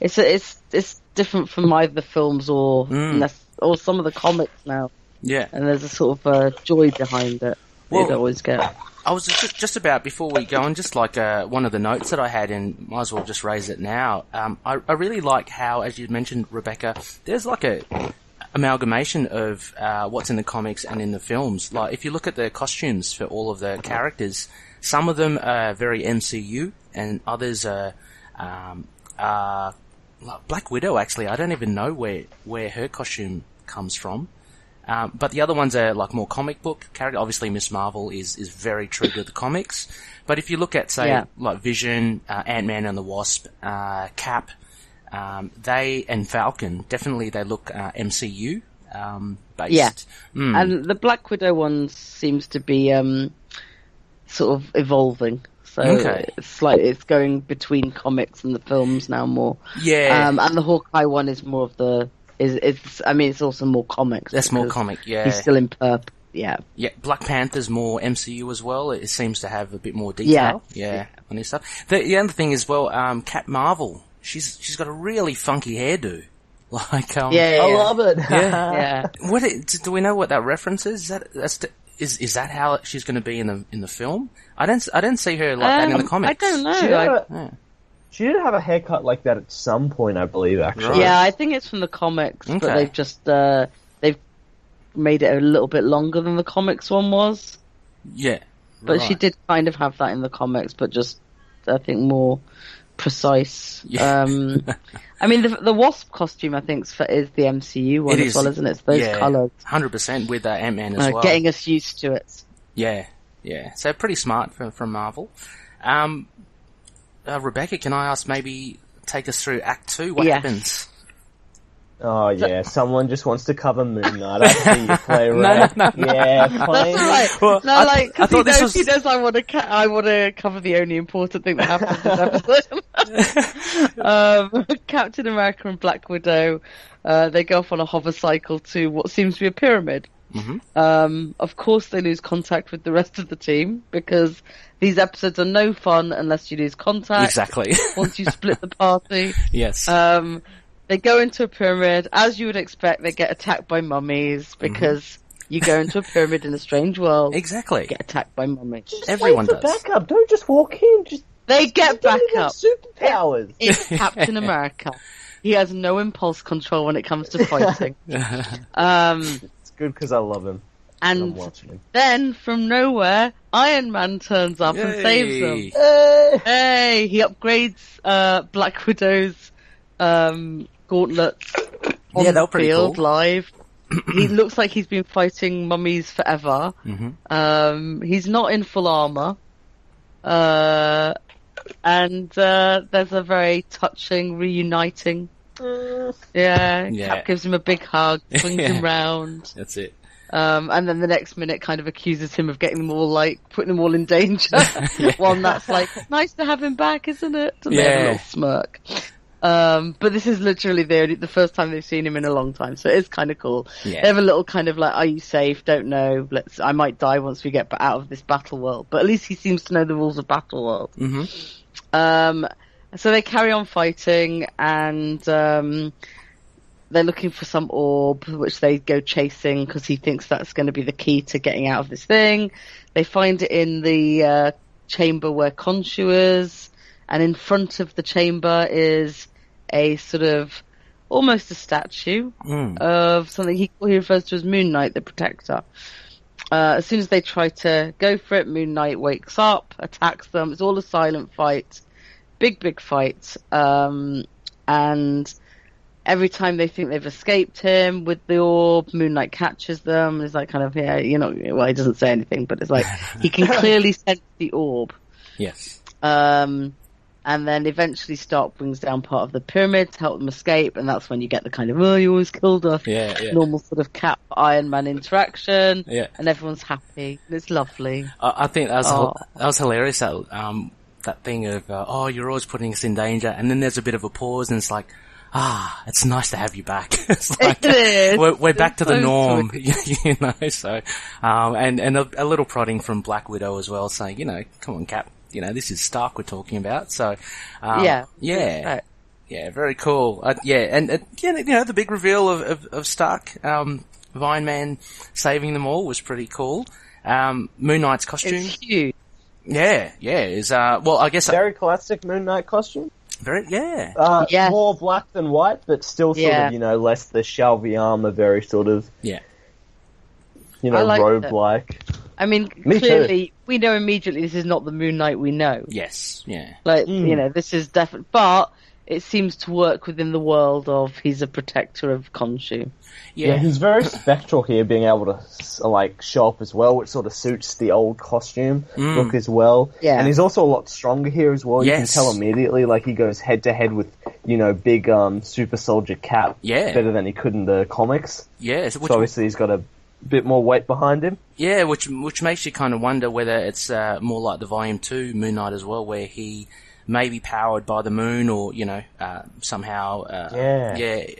it's different from either the films or some of the comics now. Yeah, and there's a sort of joy behind it. Well, you always get. I was just about, before we go on, just like one of the notes that I had, and might as well just raise it now. I really like how, as you mentioned, Rebecca, there's like a amalgamation of what's in the comics and in the films. Like, if you look at the costumes for all of the characters, some of them are very MCU, and others are Black Widow, actually. I don't even know where her costume comes from. But the other ones are like more comic book character. Obviously, Miss Marvel is very true to the comics. But if you look at, say, like Vision, Ant-Man and the Wasp, Cap, and Falcon, definitely they look MCU based. Yeah, and the Black Widow one seems to be sort of evolving. So it's like it's going between comics and the films now more. Yeah, and the Hawkeye one is more of the. It's also more comics. That's more comic, yeah. He's still in purple, yeah. Yeah, Black Panther's more MCU as well. It seems to have a bit more detail, on his stuff. The other thing as well, Cat Marvel, she's got a really funky hairdo. Like, I love it. Yeah. Do we know what that reference is? Is that how she's going to be in the film? I didn't see her like that in the comics. I don't know. She did have a haircut like that at some point, I believe, actually. Right. Yeah, I think it's from the comics, but they've just, they've made it a little bit longer than the comics one was. Yeah. But she did kind of have that in the comics, but just, I think, more precise. Yeah. I mean, the Wasp costume, I think, is the MCU one as well, isn't it? It's those colours. 100% with Ant-Man as well. Getting us used to it. Yeah. So pretty smart from Marvel. Rebecca, can I ask, maybe take us through Act 2? What happens? Oh, yeah. Someone just wants to cover Moon Knight. I see you play right. No. Yeah, fine. That's right. Well, because he knows I want to cover the only important thing that happens in this episode. Captain America and Black Widow, they go off on a hovercycle to what seems to be a pyramid. Mm-hmm. Of course they lose contact with the rest of the team, because these episodes are no fun unless you lose contact. Exactly. Once you split the party. Yes. They go into a pyramid. As you would expect, they get attacked by mummies, because you go into a pyramid in a strange world. Exactly. Get attacked by mummies. Everyone does. Wait for backup. Don't just walk in. They get back up. Superpowers. It's Captain America. He has no impulse control when it comes to fighting. It's good because I love him. And then, from nowhere, Iron Man turns up and saves them. Hey! He upgrades Black Widow's gauntlets on the field live. He looks like he's been fighting mummies forever. Mm-hmm. He's not in full armor. And there's a very touching reuniting. Cap gives him a big hug, swings him round. That's it. And then the next minute kind of accuses him of getting them all, putting them all in danger. One that's like, nice to have him back, isn't it? And they have a little smirk. But this is literally the first time they've seen him in a long time, so it's kind of cool. Yeah. They have a little kind of like, are you safe? Don't know. I might die once we get out of this battle world. But at least he seems to know the rules of battle world. Mm-hmm. So they carry on fighting, and they're looking for some orb, which they go chasing because he thinks that's going to be the key to getting out of this thing. They find it in the chamber where Khonshu is, and in front of the chamber is a sort of almost a statue of something he refers to as Moon Knight, the Protector. As soon as they try to go for it, Moon Knight wakes up, attacks them. It's all a silent fight. Big fight. And every time they think they've escaped him with the orb, Moon Knight catches them. It's like kind of, well, he doesn't say anything, but it's like he can clearly sense the orb. Yes. And then eventually Stark brings down part of the pyramid to help them escape, and that's when you get the kind of, you always killed us, normal sort of Cap Iron Man interaction, and everyone's happy. It's lovely. I think that was hilarious, that thing of, you're always putting us in danger, and then there's a bit of a pause, and it's like, it's nice to have you back. It's like, it is. We're back to the so norm, you know, so, and a little prodding from Black Widow as well, saying, you know, come on, Cap, you know, this is Stark we're talking about, so, yeah, very cool. And you know, the big reveal of Stark, of Iron Man saving them all was pretty cool. Moon Knight's costume. It's huge. Yeah, is, well, I guess. Very classic Moon Knight costume. Yes. More black than white, but still sort of, you know, less the Shelby armor, very sort of, you know, robe-like. I mean, clearly, we know immediately this is not the Moon Knight we know. Yes, yeah. Like, you know, this is definitely, but it seems to work within the world of he's a protector of Khonshu. Yeah, he's very spectral here, being able to, like, show up as well, which sort of suits the old costume look as well. Yeah. And he's also a lot stronger here as well. You can tell immediately, like, he goes head-to-head with, you know, big super soldier Cap better than he could in the comics. Yeah. So obviously he's got a bit more weight behind him. Yeah, which makes you kind of wonder whether it's more like the Volume 2 Moon Knight as well, where he may be powered by the moon, or, you know, somehow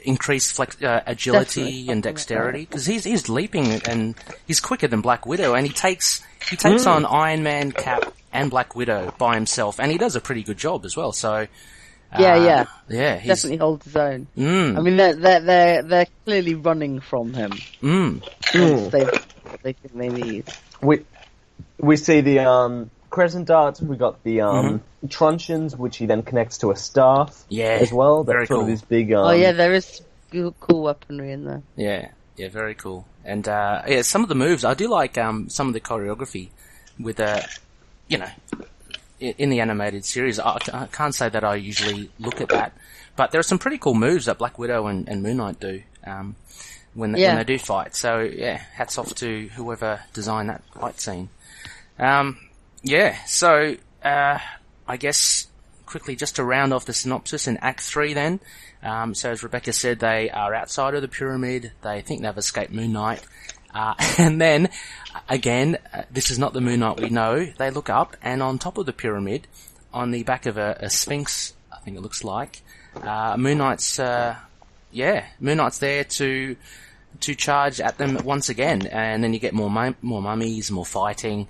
increased agility and dexterity, because he's leaping and he's quicker than Black Widow, and he takes on Iron Man, Cap, and Black Widow by himself, and he does a pretty good job as well. So he definitely holds his own. I mean, they're clearly running from him. They think they need. We see the crescent darts. We got the truncheons, which he then connects to a staff. As well. That's very cool. This big. There is cool weaponry in there. Yeah, very cool. And some of the moves I do like. Some of the choreography with you know, in the animated series. I can't say that I usually look at that, but there are some pretty cool moves that Black Widow and Moon Knight do when they do fight. So yeah, hats off to whoever designed that fight scene. So, I guess quickly just to round off the synopsis in Act 3 then. So as Rebecca said, they are outside of the pyramid. They think they've escaped Moon Knight. And then, again, this is not the Moon Knight we know. They look up, and on top of the pyramid, on the back of a Sphinx, I think it looks like, Moon Knight's there to charge at them once again. And then you get more mummies, more fighting.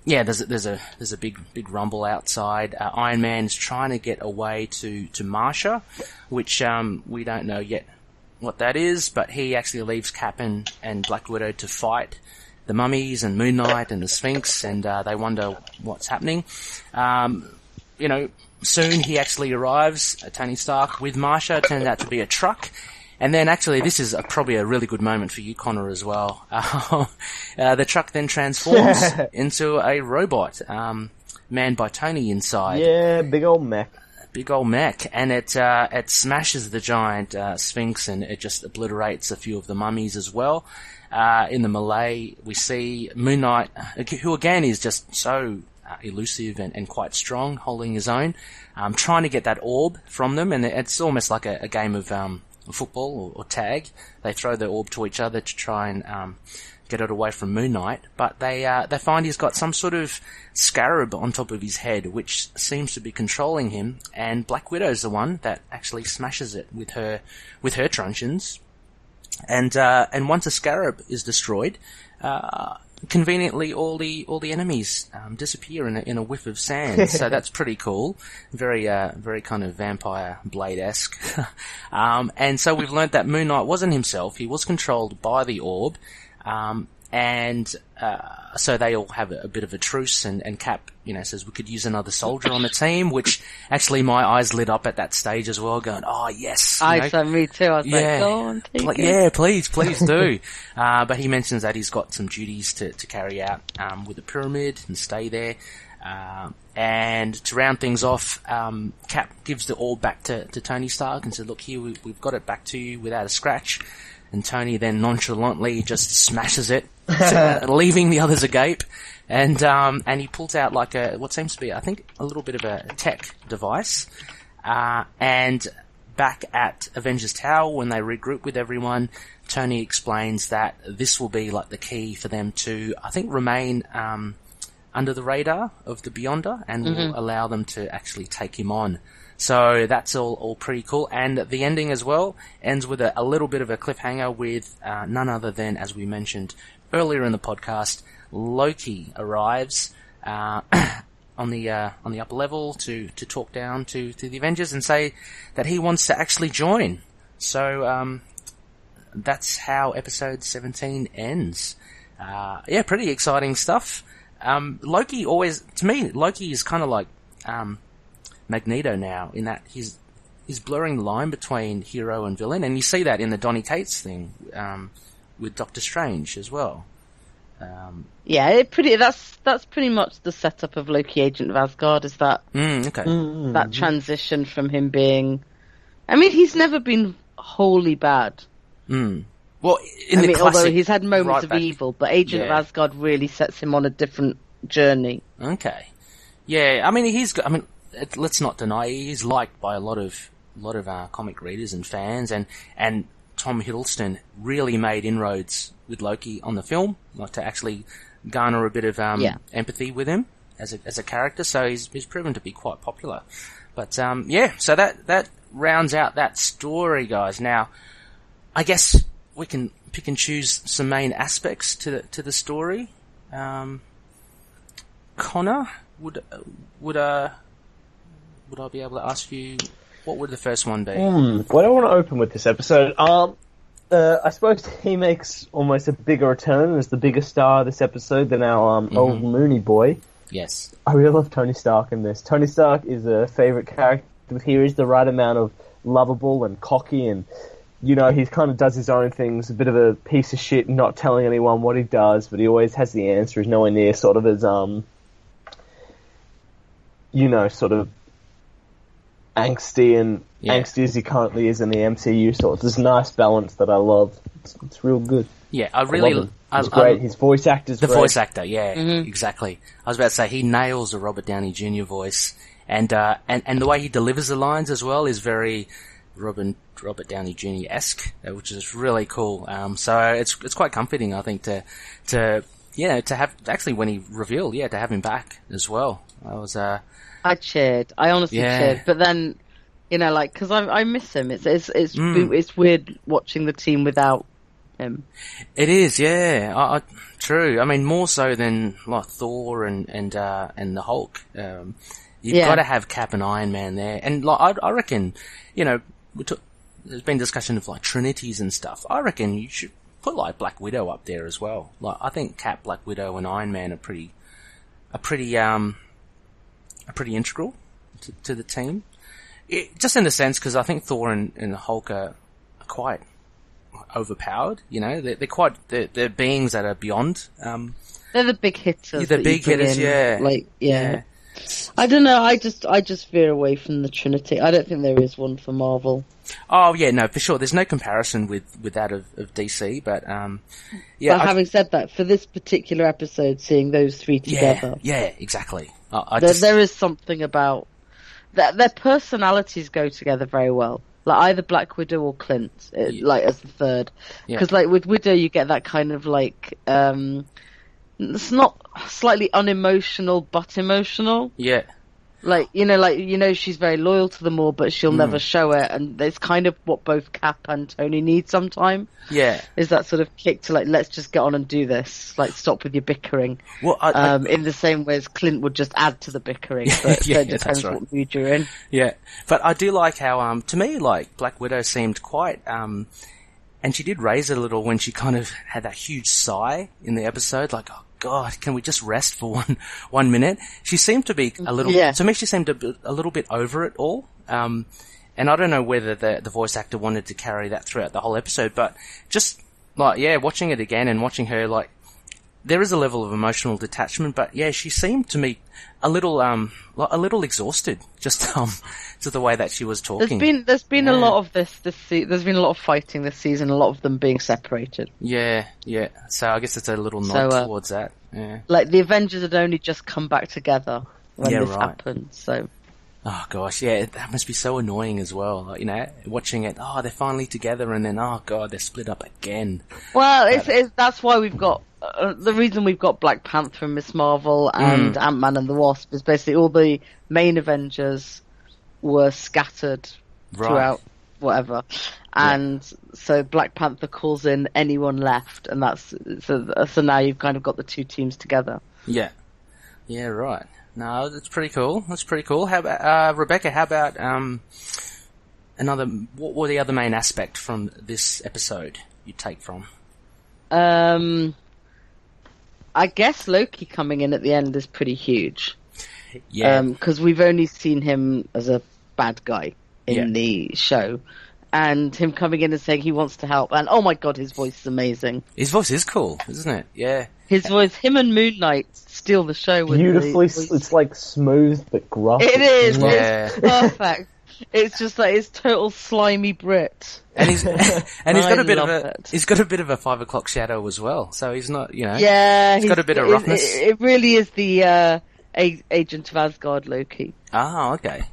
There's a big rumble outside. Iron Man's trying to get away to Marsha, which, we don't know yet what that is, but he actually leaves Cap and Black Widow to fight the mummies and Moon Knight and the Sphinx, and, they wonder what's happening. You know, soon he actually arrives, Tony Stark, with Marsha. It turns out to be a truck. And then actually, this is probably a really good moment for you, Connor, as well. The truck then transforms into a robot, manned by Tony inside. Yeah, big old mech. And it smashes the giant, Sphinx, and it just obliterates a few of the mummies as well. In the melee, we see Moon Knight, who again is just so elusive and quite strong, holding his own, trying to get that orb from them, and it's almost like a game of, football or tag. They throw the orb to each other to try and get it away from Moon Knight, but they find he's got some sort of scarab on top of his head, which seems to be controlling him, and Black Widow's the one that actually smashes it with her truncheons. And once a scarab is destroyed, conveniently all the enemies disappear in a whiff of sand. So that's pretty cool. Very kind of Vampire Blade-esque. And so we've learnt that Moon Knight wasn't himself. He was controlled by the orb. So they all have a bit of a truce, and Cap, you know, says we could use another soldier on the team, which actually my eyes lit up at that stage as well, going, oh yes. Me too. I was like, go on, take it. Yeah, please do. But he mentions that he's got some duties to carry out, with the pyramid and stay there. And to round things off, Cap gives the orb back to Tony Stark and said, look here, we've got it back to you without a scratch. And Tony then nonchalantly just smashes it, leaving the others agape. And he pulls out like what seems to be, I think, a little bit of a tech device. And back at Avengers Tower, when they regroup with everyone, Tony explains that this will be like the key for them to, I think, remain, under the radar of the Beyonder, and will allow them to actually take him on. So that's all pretty cool. And the ending as well ends with a little bit of a cliffhanger with none other than, as we mentioned earlier in the podcast, Loki arrives on the upper level to talk down to the Avengers and say that he wants to actually join. So that's how episode 17 ends. Pretty exciting stuff. Loki is kind of like Magneto now, in that he's blurring the line between hero and villain, and you see that in the Donny Cates thing with Doctor Strange as well. That's pretty much the setup of Loki, Agent of Asgard. Is that that transition from him being? I mean, he's never been wholly bad. Well, although he's had moments of evil, but Agent of Asgard really sets him on a different journey. Okay, yeah. I mean, let's not deny he's liked by a lot of comic readers and fans, and Tom Hiddleston really made inroads with Loki on the film, like to actually garner a bit of empathy with him as a character. So he's proven to be quite popular. But so that rounds out that story, guys. Now, I guess we can pick and choose some main aspects to the story. Connor, would I be able to ask you, what would the first one be? Well, I want to open with this episode. I suppose he makes almost a bigger return as the biggest star of this episode than our old Moony boy. Yes. I really love Tony Stark in this. Tony Stark is a favourite character here. He's the right amount of lovable and cocky, and he kind of does his own things, a bit of a piece of shit, not telling anyone what he does, but he always has the answer. He's nowhere near sort of as, sort of angsty as he currently is in the MCU. So it's this nice balance that I love. It's real good. Yeah, I really... He's great. His voice actor's great. The voice actor, yeah, exactly. I was about to say, he nails the Robert Downey Jr. voice. And the way he delivers the lines as well is very Robert Downey Jr.-esque, which is really cool. So it's quite comforting, I think, to have, actually when he revealed, to have him back as well. I cheered. I honestly cheered. But then, because I miss him. It's weird watching the team without him. It is, yeah. True. I mean, more so than like Thor and the Hulk. You've got to have Cap and Iron Man there. And like, I reckon, there's been discussion of like Trinities and stuff. I reckon you should put like Black Widow up there as well. Like, I think Cap, Black Widow, and Iron Man are pretty integral to the team. Just in the sense, because I think Thor and Hulk are quite overpowered. They're beings that are beyond. They're the big hitters. The big hitters, yeah. I don't know. I just veer away from the Trinity. I don't think there is one for Marvel. Oh yeah, no, for sure. There's no comparison with that of DC, but But having said that, for this particular episode, seeing those three together, exactly. There is something about that. Their personalities go together very well. Like either Black Widow or Clint, like as the third. Because like with Widow, you get that kind of like it's not slightly unemotional but emotional. Yeah. She's very loyal to them all, but she'll never show it, and it's kind of what both Cap and Tony need sometimes. Yeah. Is that sort of kick to like, let's just get on and do this. Like, stop with your bickering. Well, in the same way as Clint would just add to the bickering, but it depends what mood you're in. Yeah. But I do like how, to me, like, Black Widow seemed quite, and she did raise it a little when she kind of had that huge sigh in the episode, like, oh God, can we just rest for 1 minute? She seemed to be a little, to me she seemed a little bit over it all. And I don't know whether the voice actor wanted to carry that throughout the whole episode, but just like, watching it again and watching her, like, there is a level of emotional detachment, but she seemed to me a little exhausted, just to the way that she was talking. There's been a lot of this there's been a lot of fighting this season, a lot of them being separated. Yeah. So I guess it's a little nod towards that. Yeah. Like the Avengers had only just come back together when this happened. So. Oh gosh, that must be so annoying as well. Like, watching it. Oh, they're finally together, and then oh God, they're split up again. Well, that's why we've got the reason we've got Black Panther and Miss Marvel and Ant-Man and the Wasp is basically all the main Avengers were scattered throughout whatever. And so Black Panther calls in anyone left, and that's so now you've kind of got the two teams together. Yeah, right. No, that's pretty cool. How about Rebecca? How about what were the other main aspect from this episode you take from? I guess Loki coming in at the end is pretty huge. Yeah, because we've only seen him as a bad guy in the show. And him coming in and saying he wants to help. And oh my god, his voice is amazing. His voice is cool, isn't it? Yeah. His voice, him and Moon Knight steal the show with beautifully. It's like smooth but gruff. It is. Yeah. It's perfect. It's just like his total slimy Brit. And he's got a bit of a 5 o'clock shadow as well. So he's not, Yeah, he's got a bit of roughness. It really is the Agent of Asgard Loki. Ah, okay.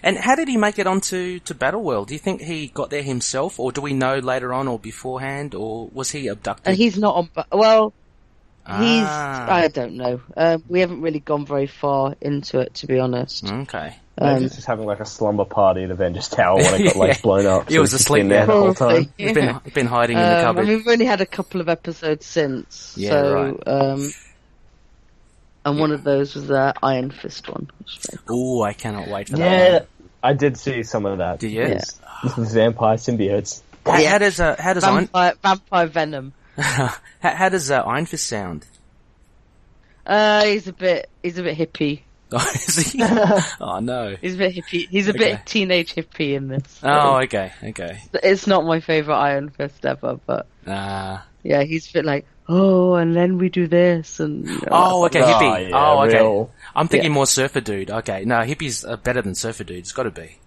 And how did he make it onto Battleworld? Do you think he got there himself, or do we know later on or beforehand, or was he abducted? And he's not on... I don't know. We haven't really gone very far into it, to be honest. Okay. He's just having like a slumber party at Avengers Tower when it got blown up. He was asleep there the whole time. He's been hiding in the cupboard. We've only had a couple of episodes since. Yeah, so, right. And one of those was the Iron Fist one. Oh, I cannot wait for that. Yeah, I did see some of that. Did you? Yeah. This was vampire symbiotes. How does Vampire Venom. how does Iron Fist sound? He's a bit hippie. Oh, is he? Oh no. He's a bit hippie. He's a bit teenage hippie in this. Oh, okay. It's not my favourite Iron Fist ever, but yeah, he's a bit like, and then we do this, and okay, hippie. Yeah, okay. real. I'm thinking more surfer dude. Okay, no, hippies are better than surfer dude. It's got to be.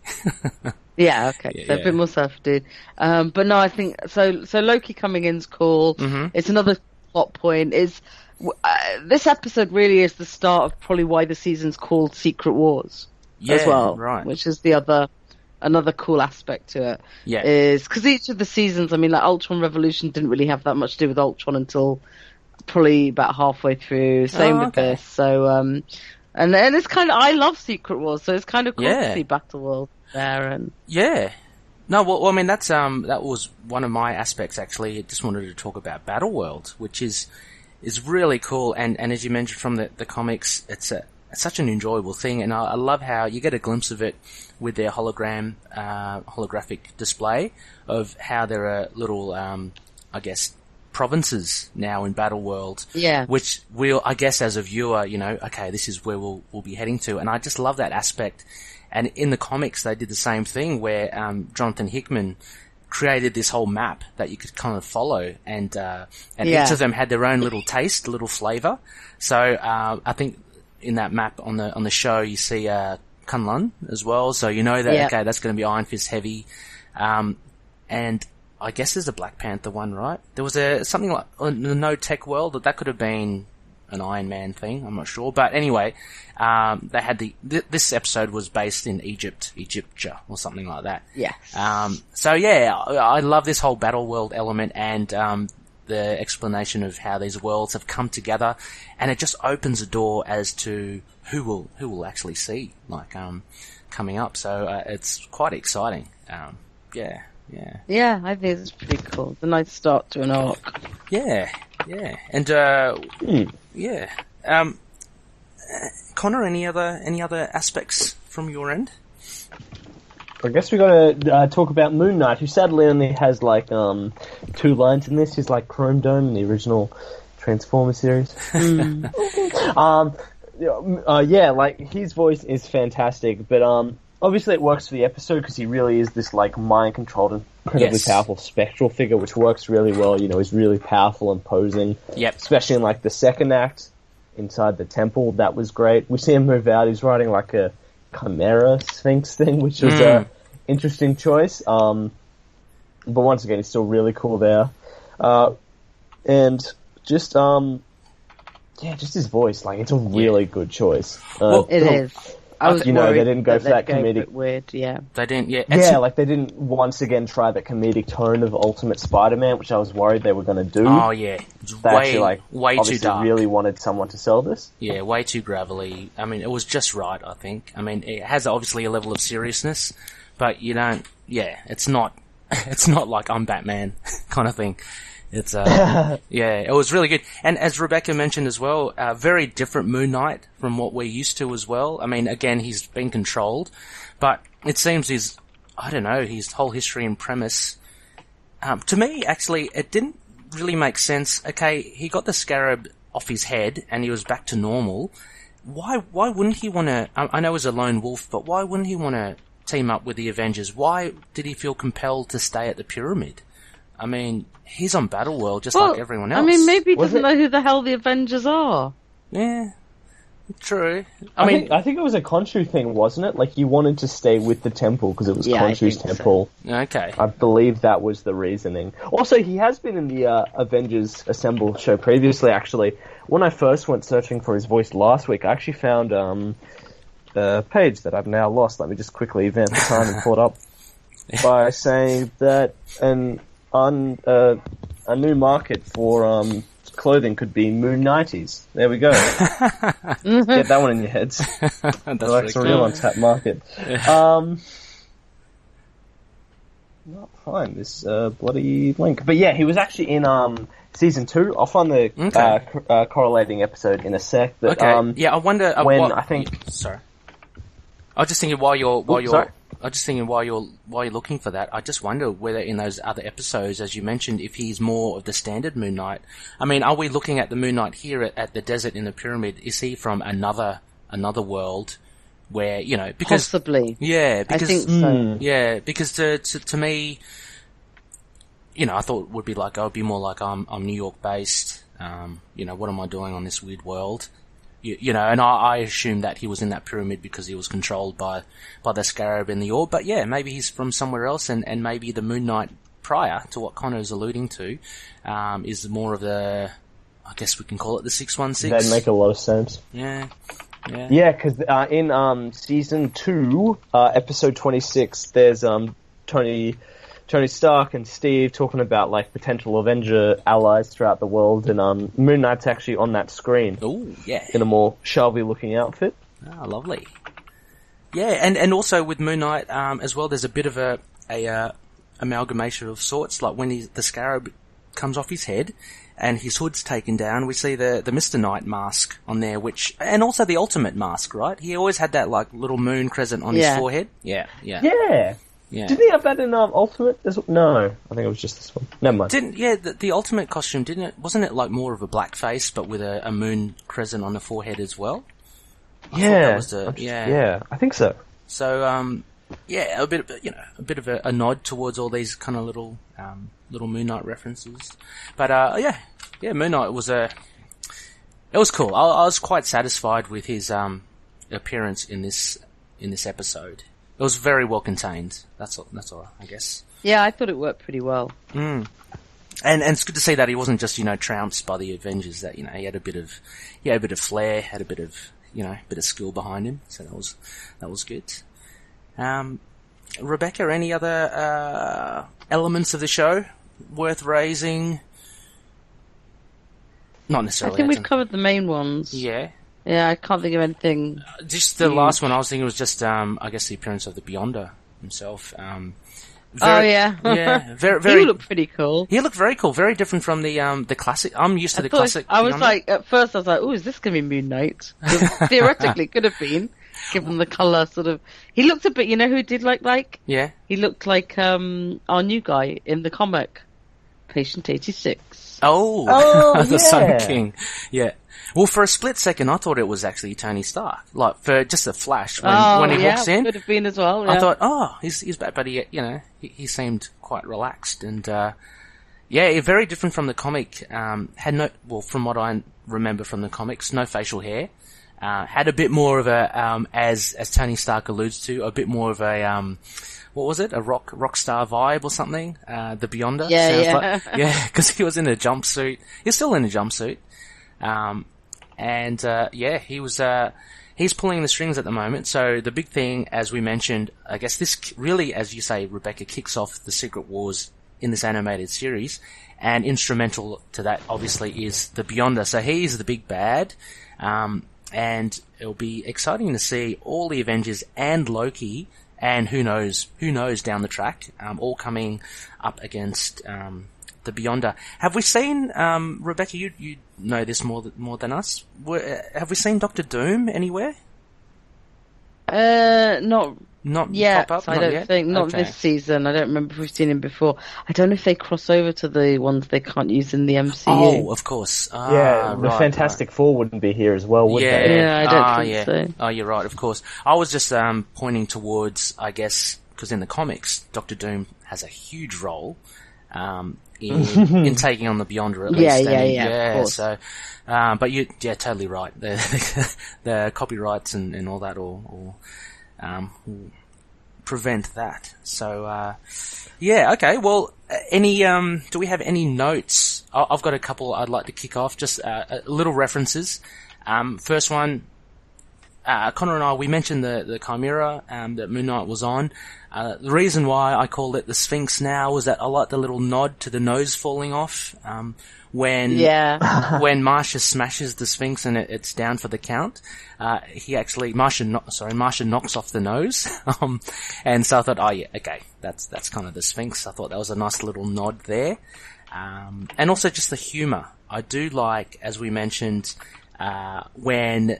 Yeah, okay, so a bit more surfer dude. But no, I think so. So Loki coming in's cool. Mm-hmm. It's another plot point. This episode really is the start of probably why the season's called Secret Wars as well, right? Which is another cool aspect to it. Yeah, is because each of the seasons, I mean, like Ultron Revolution didn't really have that much to do with Ultron until probably about halfway through. Same with this. So, and it's kind of, I love Secret Wars, so it's kind of cool to see Battleworld there. And no, well, I mean that was one of my aspects actually. I just wanted to talk about Battleworld, which is really cool, and as you mentioned from the comics, it's such an enjoyable thing, and I love how you get a glimpse of it with their holographic display of how there are little, I guess, provinces now in Battleworld. Yeah. Which we'll, I guess, as a viewer, okay, this is where we'll be heading to, and I just love that aspect. And in the comics, they did the same thing where Jonathan Hickman created this whole map that you could kind of follow, and each of them had their own little taste, little flavor. So I think in that map on the show you see Kunlun as well, so you know that okay, that's going to be Iron Fist heavy, and I guess there's a Black Panther one, right? There was something like the No Tech World that could have been an Iron Man thing, I'm not sure, but anyway, they had this episode was based in Egyptia or something like that. Yes. So yeah, I love this whole battle world element and the explanation of how these worlds have come together, and it just opens a door as to who will actually see coming up. So it's quite exciting. Yeah, I think it's pretty cool. It's a nice start to an arc. Yeah, and Connor, any other aspects from your end? I guess we got to talk about Moon Knight, who sadly only has like 2 lines in this. He's like Chrome Dome in the original Transformers series. Like his voice is fantastic, but obviously it works for the episode because he really is this like mind-controlled, incredibly powerful spectral figure, which works really well. He's really powerful and posing. Yep. Especially in like the second act inside the temple, that was great. We see him move out. He's riding like a Chimera Sphinx thing, which was a interesting choice. But once again, he's still really cool there. And just his voice, like it's a really good choice. It is. I was worried they didn't go for that comedic. comedic. Weird, yeah. They didn't, yeah. Yeah, they didn't once again try the comedic tone of Ultimate Spider-Man, which I was worried they were going to do. Oh yeah, They actually, way obviously too dark. really wanted someone to sell this. Yeah, way too gravelly. I mean, it was just right, I think. I mean, it has obviously a level of seriousness, but you don't. Yeah, it's not. It's not like I'm Batman kind of thing. It's yeah, it was really good. And as Rebecca mentioned as well, very different Moon Knight from what we're used to as well. I mean, again, he's been controlled, but it seems his whole history and premise, to me, actually, it didn't really make sense. Okay, he got the scarab off his head and he was back to normal. Why wouldn't he want to, I know he's a lone wolf, but why wouldn't he want to team up with the Avengers? Why did he feel compelled to stay at the pyramid? I mean, he's on Battleworld just like everyone else. I mean, maybe he doesn't know who the hell the Avengers are. Yeah, true. I think it was a Khonshu thing, wasn't it? Like, he wanted to stay with the temple because it was Khonshu's temple. So. Okay. I believe that was the reasoning. Also, he has been in the Avengers Assemble show previously, actually. When I first went searching for his voice last week, I actually found a page that I've now lost. Let me just quickly vamp the time and pull it up by saying that a new market for clothing could be Moon Nighties. There we go. Get that one in your heads. That's like a real untapped market. Not find this bloody link, but yeah, he was actually in season 2. I'll find the correlating episode in a sec. But, yeah, I wonder I think. Sorry, I was just thinking while you're looking for that, I just wonder whether in those other episodes, as you mentioned, if he's more of the standard Moon Knight. I mean, are we looking at the Moon Knight here at the desert in the pyramid? Is he from another world where, because possibly, yeah, because, I think so. Yeah, because to me, I thought it would be like, I would be more like I'm New York based. What am I doing on this weird world? And I assumed that he was in that pyramid because he was controlled by the scarab and the orb. But yeah, maybe he's from somewhere else, and maybe the Moon Knight prior to what Connor's alluding to, is more of the, I guess we can call it the 616. That'd make a lot of sense. Yeah. Yeah, because in season 2, episode 26, there's Tony Stark and Steve talking about like potential Avenger allies throughout the world, and Moon Knight's actually on that screen. Oh, yeah. In a more Shelby-looking outfit. Ah, lovely. Yeah, and also with Moon Knight as well, there's a bit of a amalgamation of sorts. Like when the scarab comes off his head and his hood's taken down, we see the Mr. Knight mask on there, and also the Ultimate mask, right? He always had that like little moon crescent on his forehead. Yeah. Yeah. Didn't he have that in Ultimate? No, I think it was just this one. Never mind. The Ultimate costume, wasn't it like more of a black face, but with a moon crescent on the forehead as well? I think so. So, a bit of a nod towards all these kind of little Moon Knight references. But, Moon Knight it was cool. I was quite satisfied with his, appearance in this episode. It was very well contained. That's all, I guess. Yeah, I thought it worked pretty well. And it's good to see that he wasn't just, trounced by the Avengers, that, he had a bit of flair, had a bit of, bit of skill behind him. So that was good. Rebecca, any other, elements of the show worth raising? Not necessarily. I think we've covered the main ones. Yeah. Yeah, I can't think of anything. Just the last one I was thinking was just, I guess the appearance of the Beyonder himself. Yeah. Very. He looked pretty cool. He looked very cool, very different from the classic. I'm used to the classic. I was like, at first I was like, oh, is this going to be Moon Knight? Theoretically, could have been, given the colour sort of. He looked a bit, who he did like? Yeah. He looked like, our new guy in the comic, Patient 86. Oh, the Sun King. Yeah. Well, for a split second, I thought it was actually Tony Stark. Like, for just a flash when he walks in. Could have been as well. Yeah. I thought, he's back, but he seemed quite relaxed and, very different from the comic. From what I remember from the comics, no facial hair. Had a bit more of a, as Tony Stark alludes to, a bit more of a, what was it? A rock star vibe or something? The Beyonder. Yeah. Because he was in a jumpsuit. He's still in a jumpsuit. He he's pulling the strings at the moment. So the big thing, as we mentioned, I guess this really, as you say, Rebecca, kicks off the Secret Wars in this animated series, and instrumental to that, obviously, is the Beyonder. So he's the big bad, and it'll be exciting to see all the Avengers and Loki, and who knows down the track, all coming up against the Beyonder. Have we seen, Rebecca, you know this more than us, have we seen Dr. Doom anywhere? Not yet. Pop up? I don't think. Not this season. I don't remember if we've seen him before. I don't know if they cross over to the ones they can't use in the MCU. Oh, of course. The Fantastic Four wouldn't be here as well, would they? Yeah, I don't think so. Oh, you're right, of course. I was just pointing towards, I guess, because in the comics, Dr. Doom has a huge role in taking on the Beyonder, at least. Of course. So, but you're totally right. The copyrights and all that will prevent that. So, okay. Well, do we have any notes? I've got a couple I'd like to kick off, just little references. First one, Connor and I, we mentioned the Chimera that Moon Knight was on. The reason why I call it the Sphinx now is that I like the little nod to the nose falling off when Marsha smashes the Sphinx and it's down for the count. Marsha knocks off the nose. And so I thought, that's kind of the Sphinx. I thought that was a nice little nod there. And also just the humor. I do like, as we mentioned, when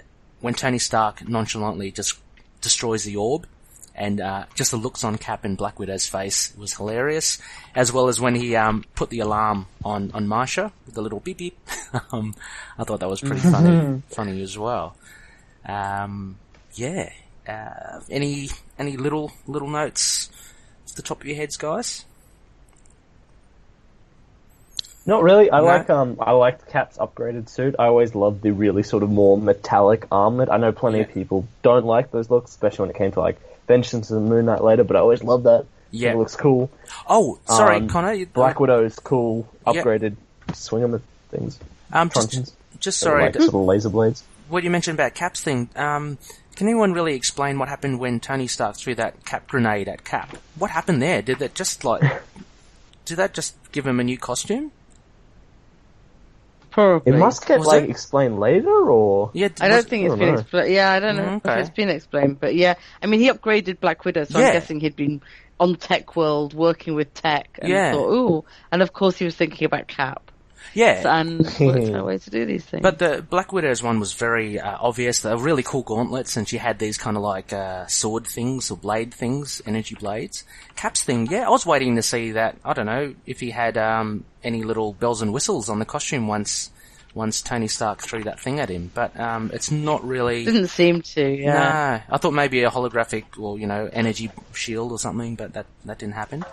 Tony Stark nonchalantly just destroys the orb, and just the looks on Cap and Black Widow's face was hilarious, as well as when he put the alarm on Marsha with the little beep beep. I thought that was pretty funny as well. Any little notes off the top of your heads, guys? Not really. I liked Cap's upgraded suit. I always loved the really sort of more metallic armlet. I know plenty of people don't like those looks, especially when it came to like Vengeance of the Moon Knight later, but I always loved that. Yeah. It looks cool. Oh, sorry, Connor. Black Widow's cool, upgraded swing things. Sorry. Like sort of laser blades. What you mentioned about Cap's thing, can anyone really explain what happened when Tony Stark threw that Cap grenade at Cap? What happened there? Did that just give him a new costume? Probably. It must get explained later, or I don't think it's been explained. Yeah, I don't know if it's been explained, but yeah, I mean, he upgraded Black Widow, so I'm guessing he'd been on Tech World working with tech, and thought, ooh, and of course he was thinking about Cap. Yeah, and worked out a way to do these things. But the Black Widow's one was very obvious. They were really cool gauntlets, and she had these kind of like sword things or blade things, energy blades. Cap's thing, I was waiting to see that. I don't know if he had any little bells and whistles on the costume once Tony Stark threw that thing at him. But it's not really. Didn't seem to. Yeah. No, I thought maybe a holographic or energy shield or something, but that didn't happen.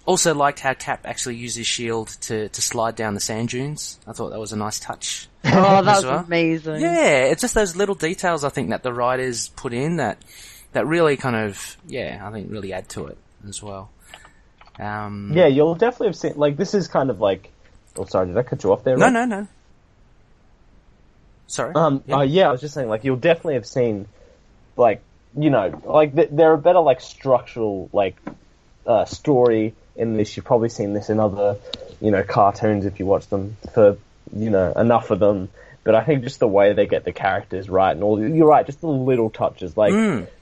Also liked how Cap actually used his shield to slide down the sand dunes. I thought that was a nice touch. Oh, that was amazing. Yeah, it's just those little details I think that the writers put in that really kind of, I think really add to it as well. You'll definitely have seen, like, this is kind of like, oh, sorry, did I cut you off there? No. Sorry. I was just saying, like, you'll definitely have seen, like, there are better, like, structural, like, story in this. You've probably seen this in other, cartoons if you watch them for, enough of them. But I think just the way they get the characters right and all, you're right, just the little touches. Like,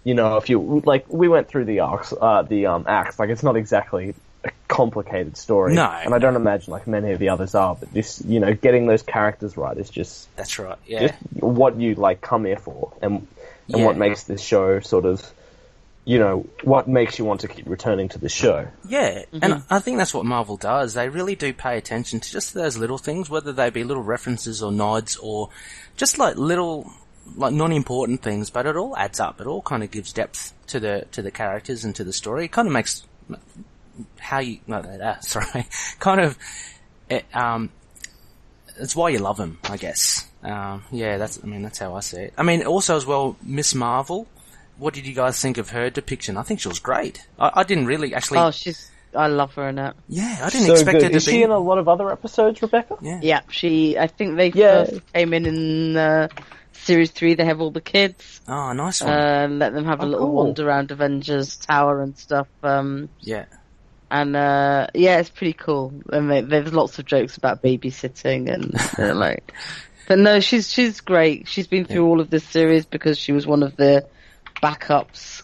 if you, like, we went through the acts, like, it's not exactly a complicated story. No. And I don't imagine, like, many of the others are, but this, getting those characters right is just... That's right, yeah. Just what you, like, come here for, and what makes this show sort of, what makes you want to keep returning to the show. Yeah, and I think that's what Marvel does. They really do pay attention to just those little things, whether they be little references or nods or just like little, like non-important things, but it all adds up. It all kind of gives depth to the characters and to the story. It kind of makes it's why you love them, I guess. That's how I see it. I mean, also as well, Miss Marvel. What did you guys think of her depiction? I think she was great. I didn't really actually... Oh, she's I love her in it. Yeah, I didn't expect her to be. Is she in a lot of other episodes, Rebecca? Yeah. I think they first came in Series 3. They have all the kids. Oh, nice one. Let them have a little wander around Avengers Tower and stuff. Yeah. And it's pretty cool. And there's lots of jokes about babysitting and like. But no, she's great. She's been through all of this series because she was one of the backups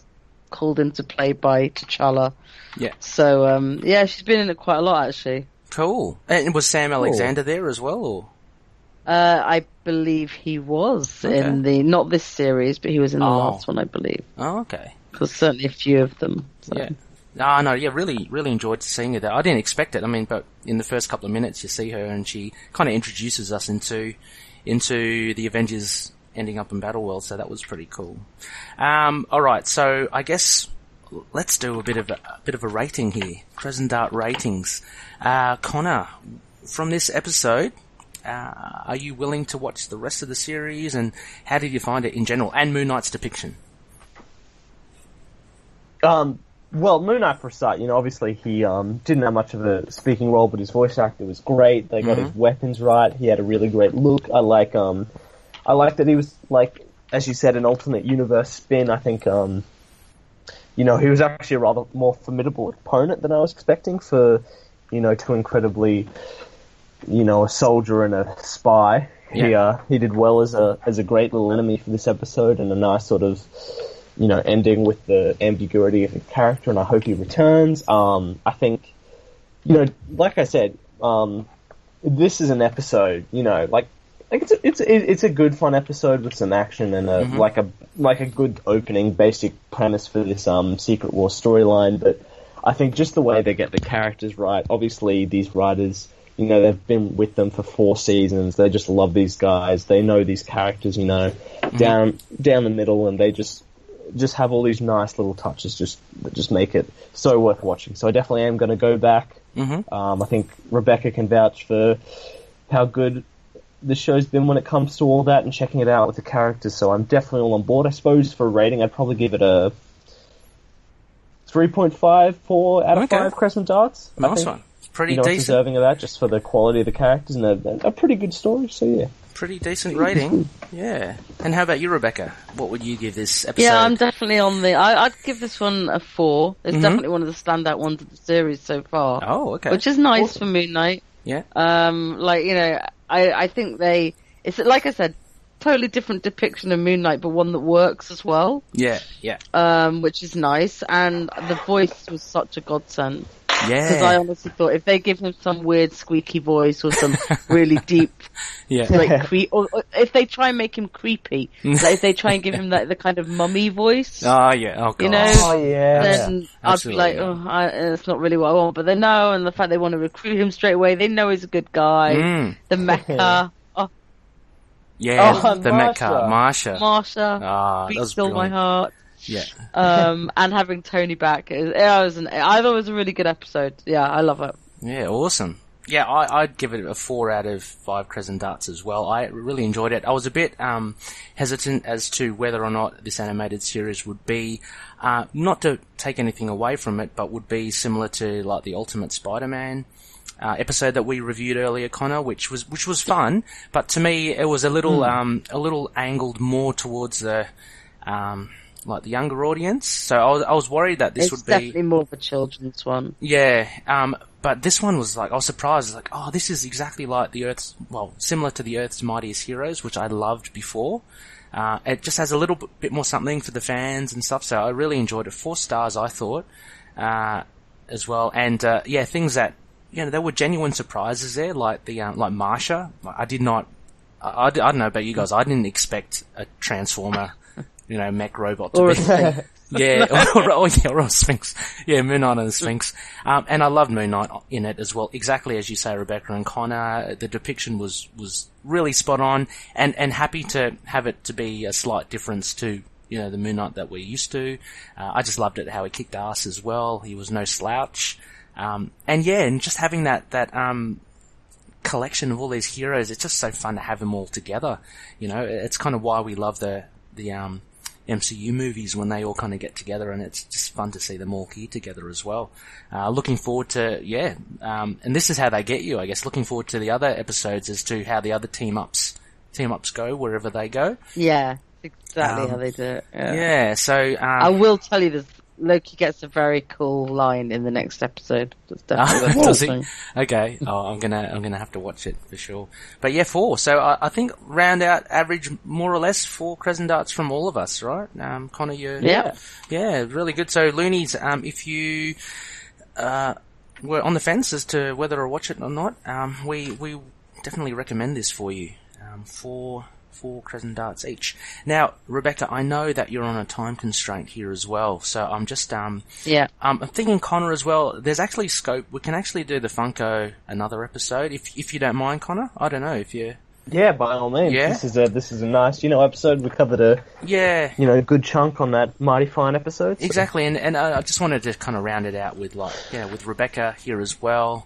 called into play by T'Challa. Yeah. So she's been in it quite a lot actually. Cool. And was Sam Alexander there as well, or? I believe he was in not this series, but he was in the last one, I believe. Oh, okay. Because certainly a few of them. So. Yeah. No, really, really enjoyed seeing her there. I didn't expect it. I mean, but in the first couple of minutes you see her and she kind of introduces us into the Avengers ending up in Battleworld, so that was pretty cool. Alright, so I guess let's do a bit of a rating here. Crescent Dart ratings. Connor, from this episode, are you willing to watch the rest of the series, and how did you find it in general, and Moon Knight's depiction? Well, Moon Knight, for a start, obviously he didn't have much of a speaking role, but his voice actor was great. They got his weapons right. He had a really great look. I like that he was, like, as you said, an alternate universe spin. I think, he was actually a rather more formidable opponent than I was expecting for, two incredibly, a soldier and a spy. Yeah. He did well as a great little enemy for this episode, and a nice sort of, ending with the ambiguity of the character, and I hope he returns. I think, like I said, this is an episode, it's a good fun episode with some action and a good opening basic premise for this Secret War storyline. But I think just the way they get the characters right. Obviously, these writers, they've been with them for 4 seasons. They just love these guys. They know these characters, down the middle, and they just have all these nice little touches that just make it so worth watching. So I definitely am going to go back. I think Rebecca can vouch for how good the show's been when it comes to all that and checking it out with the characters. So I'm definitely all on board. I suppose for a rating, I'd probably give it a 3.5, 4 out of 5 Crescent Darts. Nice one. It's pretty decent. Deserving of that just for the quality of the characters and a pretty good story. So yeah. Pretty decent rating. Yeah. And how about you, Rebecca? What would you give this episode? Yeah, I'm definitely on I'd give this one a 4. It's definitely one of the standout ones of the series so far. Oh, okay. Which is nice for Moon Knight. Yeah. I think it's like I said, totally different depiction of Moon Knight, but one that works as well. Yeah, yeah. Which is nice, and the voice was such a godsend. Yeah. Because I honestly thought if they give him some weird squeaky voice or some really deep, or if they try and make him creepy, like if they try and give him the kind of mummy voice. Oh yeah, oh god. Then I'd be like, it's not really what I want. But they know, and the fact they want to recruit him straight away, they know he's a good guy. The mecha. The Marsha. Marsha. Beat still my heart. Yeah. And having Tony back, I thought it was a really good episode. Yeah, I love it. Yeah, awesome. Yeah, I'd give it a 4 out of 5 Crescent Darts as well. I really enjoyed it. I was a bit hesitant as to whether or not this animated series would be, not to take anything away from it, but would be similar to like the Ultimate Spider-Man episode that we reviewed earlier, Connor, which was fun, but to me it was a little angled more towards the like the younger audience. So I was worried that this would be definitely more of a children's one. Yeah, but this one was like, I was surprised. Like, this is exactly like similar to the Earth's Mightiest Heroes, which I loved before. It just has a little bit more something for the fans and stuff. So I really enjoyed it. 4 stars, I thought, as well. And things that there were genuine surprises there, like the like Marsha. I did not. I don't know about you guys. I didn't expect a Transformer. Mech robot to be. Or a Sphinx. Yeah, Moon Knight and the Sphinx. And I loved Moon Knight in it as well. Exactly as you say, Rebecca and Connor. The depiction was really spot on, and happy to have it to be a slight difference to, the Moon Knight that we're used to. I just loved it how he kicked ass as well. He was no slouch. And just having that collection of all these heroes, it's just so fun to have them all together. It's kind of why we love the MCU movies when they all kind of get together, and it's just fun to see them all here together as well. Looking forward to, and this is how they get you, I guess, looking forward to the other episodes as to how the other team-ups go, wherever they go. Yeah, exactly how they do it. Yeah, so... I will tell you this. Loki gets a very cool line in the next episode. That's definitely does he? Okay. Oh, I'm gonna have to watch it for sure. But yeah, 4. So I think round out average more or less 4 crescent darts from all of us, right? Connor, yeah, really good. So Loonies, if you were on the fence as to whether to watch it or not, we definitely recommend this for you. 4 crescent darts each. Now, Rebecca, I know that you're on a time constraint here as well, so I'm just I'm thinking Connor as well. There's actually scope. We can actually do the Funko another episode if you don't mind, Connor. I don't know if you. Yeah, by all means. Yeah. This is a nice episode. We covered a good chunk on that mighty fine episode. So. Exactly, and I just wanted to kind of round it out with with Rebecca here as well.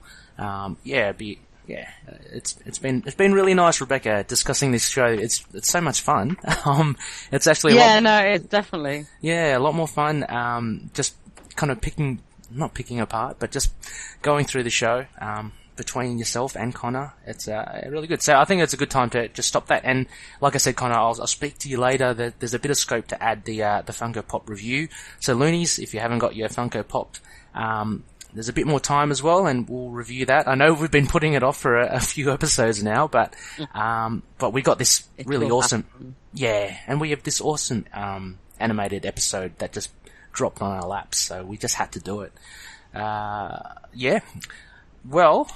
It's been really nice, Rebecca, discussing this show. It's so much fun. It's actually it's definitely a lot more fun. Just kind of not picking apart, but just going through the show between yourself and Connor. It's really good. So I think it's a good time to just stop that. And like I said, Connor, I'll speak to you later. There's a bit of scope to add the Funko Pop review. So Loonies, if you haven't got your Funko Popped, there's a bit more time as well, and we'll review that. I know we've been putting it off for a few episodes now, but we got this really awesome, and we have this awesome animated episode that just dropped on our laps, so we just had to do it. Well,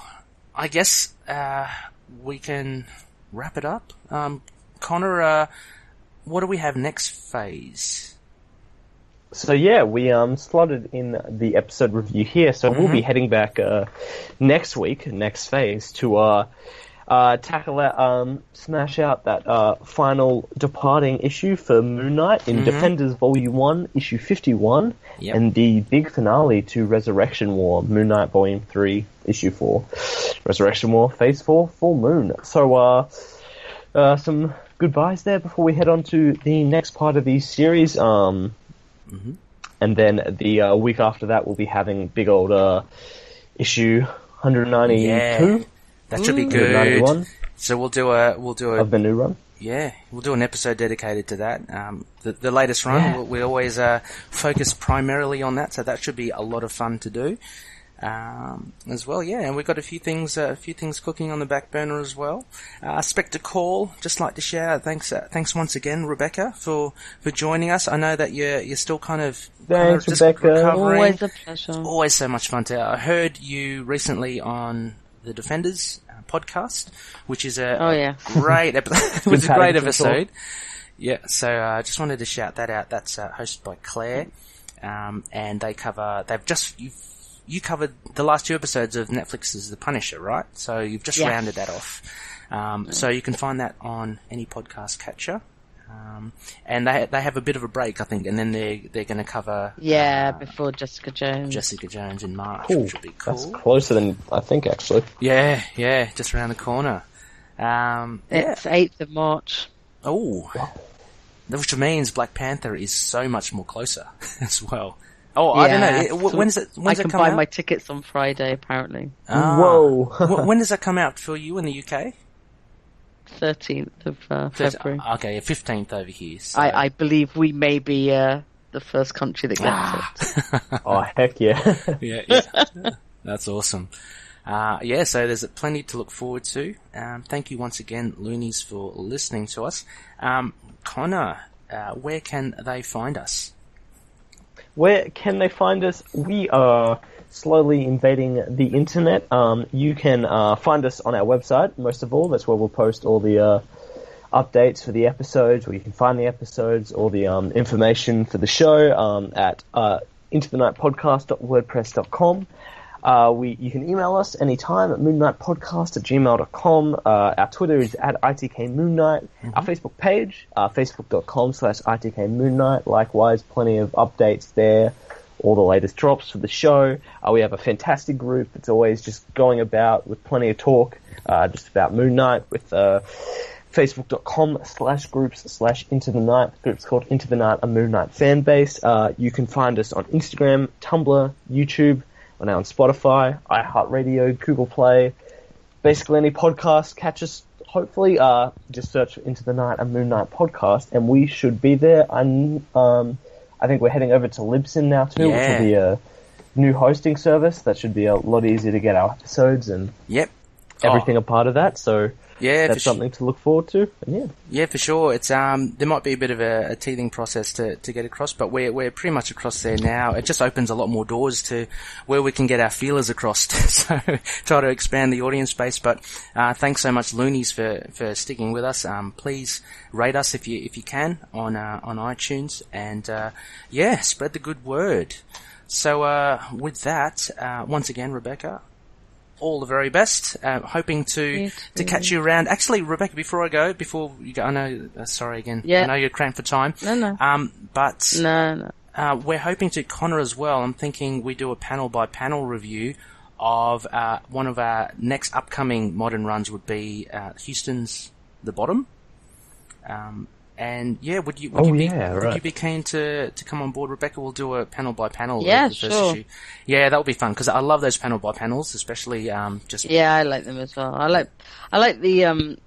I guess we can wrap it up. Connor, what do we have next phase? So we slotted in the episode review here, so we'll be heading back next week, next phase, to tackle that, smash out that final departing issue for Moon Knight in Defenders Volume 1, Issue 51, and the big finale to Resurrection War, Moon Knight Volume 3, Issue 4, Resurrection War, Phase 4, Full Moon. So some goodbyes there before we head on to the next part of the series. And then the week after that, we'll be having big old issue 192. Yeah, that should be good. 191. So we'll do of the new run. Yeah, we'll do an episode dedicated to that. The latest run, we always focus primarily on that, so that should be a lot of fun to do. As well, and we've got a few things cooking on the back burner as well. Spectre Call, just like to share. Thanks once again, Rebecca, for joining us. I know that you're still kind of just Rebecca. Always a pleasure. It's always so much fun to. I heard you recently on the Defenders podcast, which is a great episode. It was a great episode. Yeah, so I just wanted to shout that out. That's hosted by Claire, and you covered the last 2 episodes of Netflix's The Punisher, right? So you've just rounded that off. So you can find that on any podcast catcher. And they have a bit of a break, I think, and then they're going to cover... before Jessica Jones. Jessica Jones in March, which would be cool. That's closer than I think, actually. Yeah, just around the corner. It's 8th of March. Oh, which means Black Panther is so much more closer as well. Oh, I don't know. When's it come out? I can buy my tickets on Friday, apparently. Whoa. When does that come out for you in the UK? 13th of February. Okay, 15th over here. So. I believe we may be the first country that gets it. Oh, heck yeah. yeah. That's awesome. So there's plenty to look forward to. Thank you once again, Loonies, for listening to us. Connor, where can they find us? Where can they find us? We are slowly invading the internet. You can find us on our website, most of all. That's where we'll post all the updates for the episodes, where you can find the episodes, all the information for the show at intothenightpodcast.wordpress.com. You can email us anytime at moonknightpodcast@gmail.com. Our Twitter is at ITKMoonnight. Our Facebook page, facebook.com/ITKMoonnight. Likewise, plenty of updates there. All the latest drops for the show. We have a fantastic group. It's always just going about with plenty of talk, just about Moon Knight, with Facebook.com/groups/Into the Night. The group's called Into the Night, a Moon Knight fan base. You can find us on Instagram, Tumblr, YouTube. We're now on Spotify, iHeartRadio, Google Play. Basically any podcast, catch us. Hopefully, just search Into the Night, a Moon Knight podcast, and we should be there. I think we're heading over to Libsyn now too, which will be a new hosting service that should be a lot easier to get our episodes and everything a part of that. So that's something to look forward to. And yeah, for sure. It's there might be a bit of a teething process to get across, but we're pretty much across there now. It just opens a lot more doors to where we can get our feelers across. So try to expand the audience base. But thanks so much, Loonies, for sticking with us. Please rate us if you can on iTunes, and spread the good word. So with that, once again, Rebecca, all the very best. Hoping to catch you around. Actually, Rebecca, before you go, I know, sorry again. Yeah. I know you're cramped for time. No. But no. We're hoping to, Connor as well, I'm thinking we do a panel by panel review of one of our next upcoming modern runs would be Houston's The Bottom. And would you be keen to come on board, Rebecca? We'll do a panel by panel. Yeah, of the first issue. Yeah, that would be fun because I love those panel by panels, especially just. Yeah, I like them as well. I like the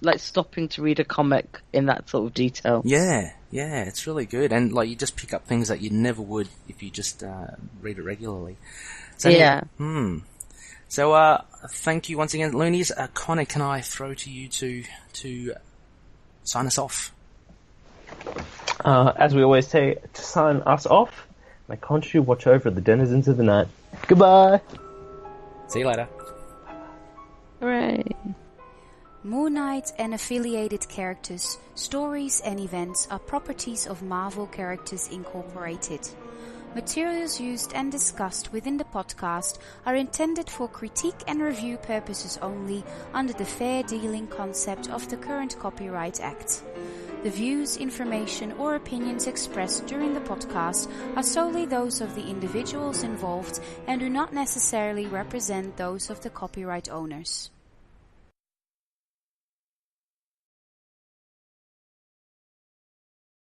like stopping to read a comic in that sort of detail. Yeah, it's really good, and like you just pick up things that you never would if you just read it regularly. So, So thank you once again, Loonies. Connor, can I throw to you to sign us off? As we always say, to sign us off, may Khonshu watch over the denizens of the night. Goodbye! See you later. Hooray! Moon Knight and affiliated characters, stories and events are properties of Marvel Characters Incorporated. Materials used and discussed within the podcast are intended for critique and review purposes only under the fair dealing concept of the current Copyright Act. The views, information, or opinions expressed during the podcast are solely those of the individuals involved and do not necessarily represent those of the copyright owners.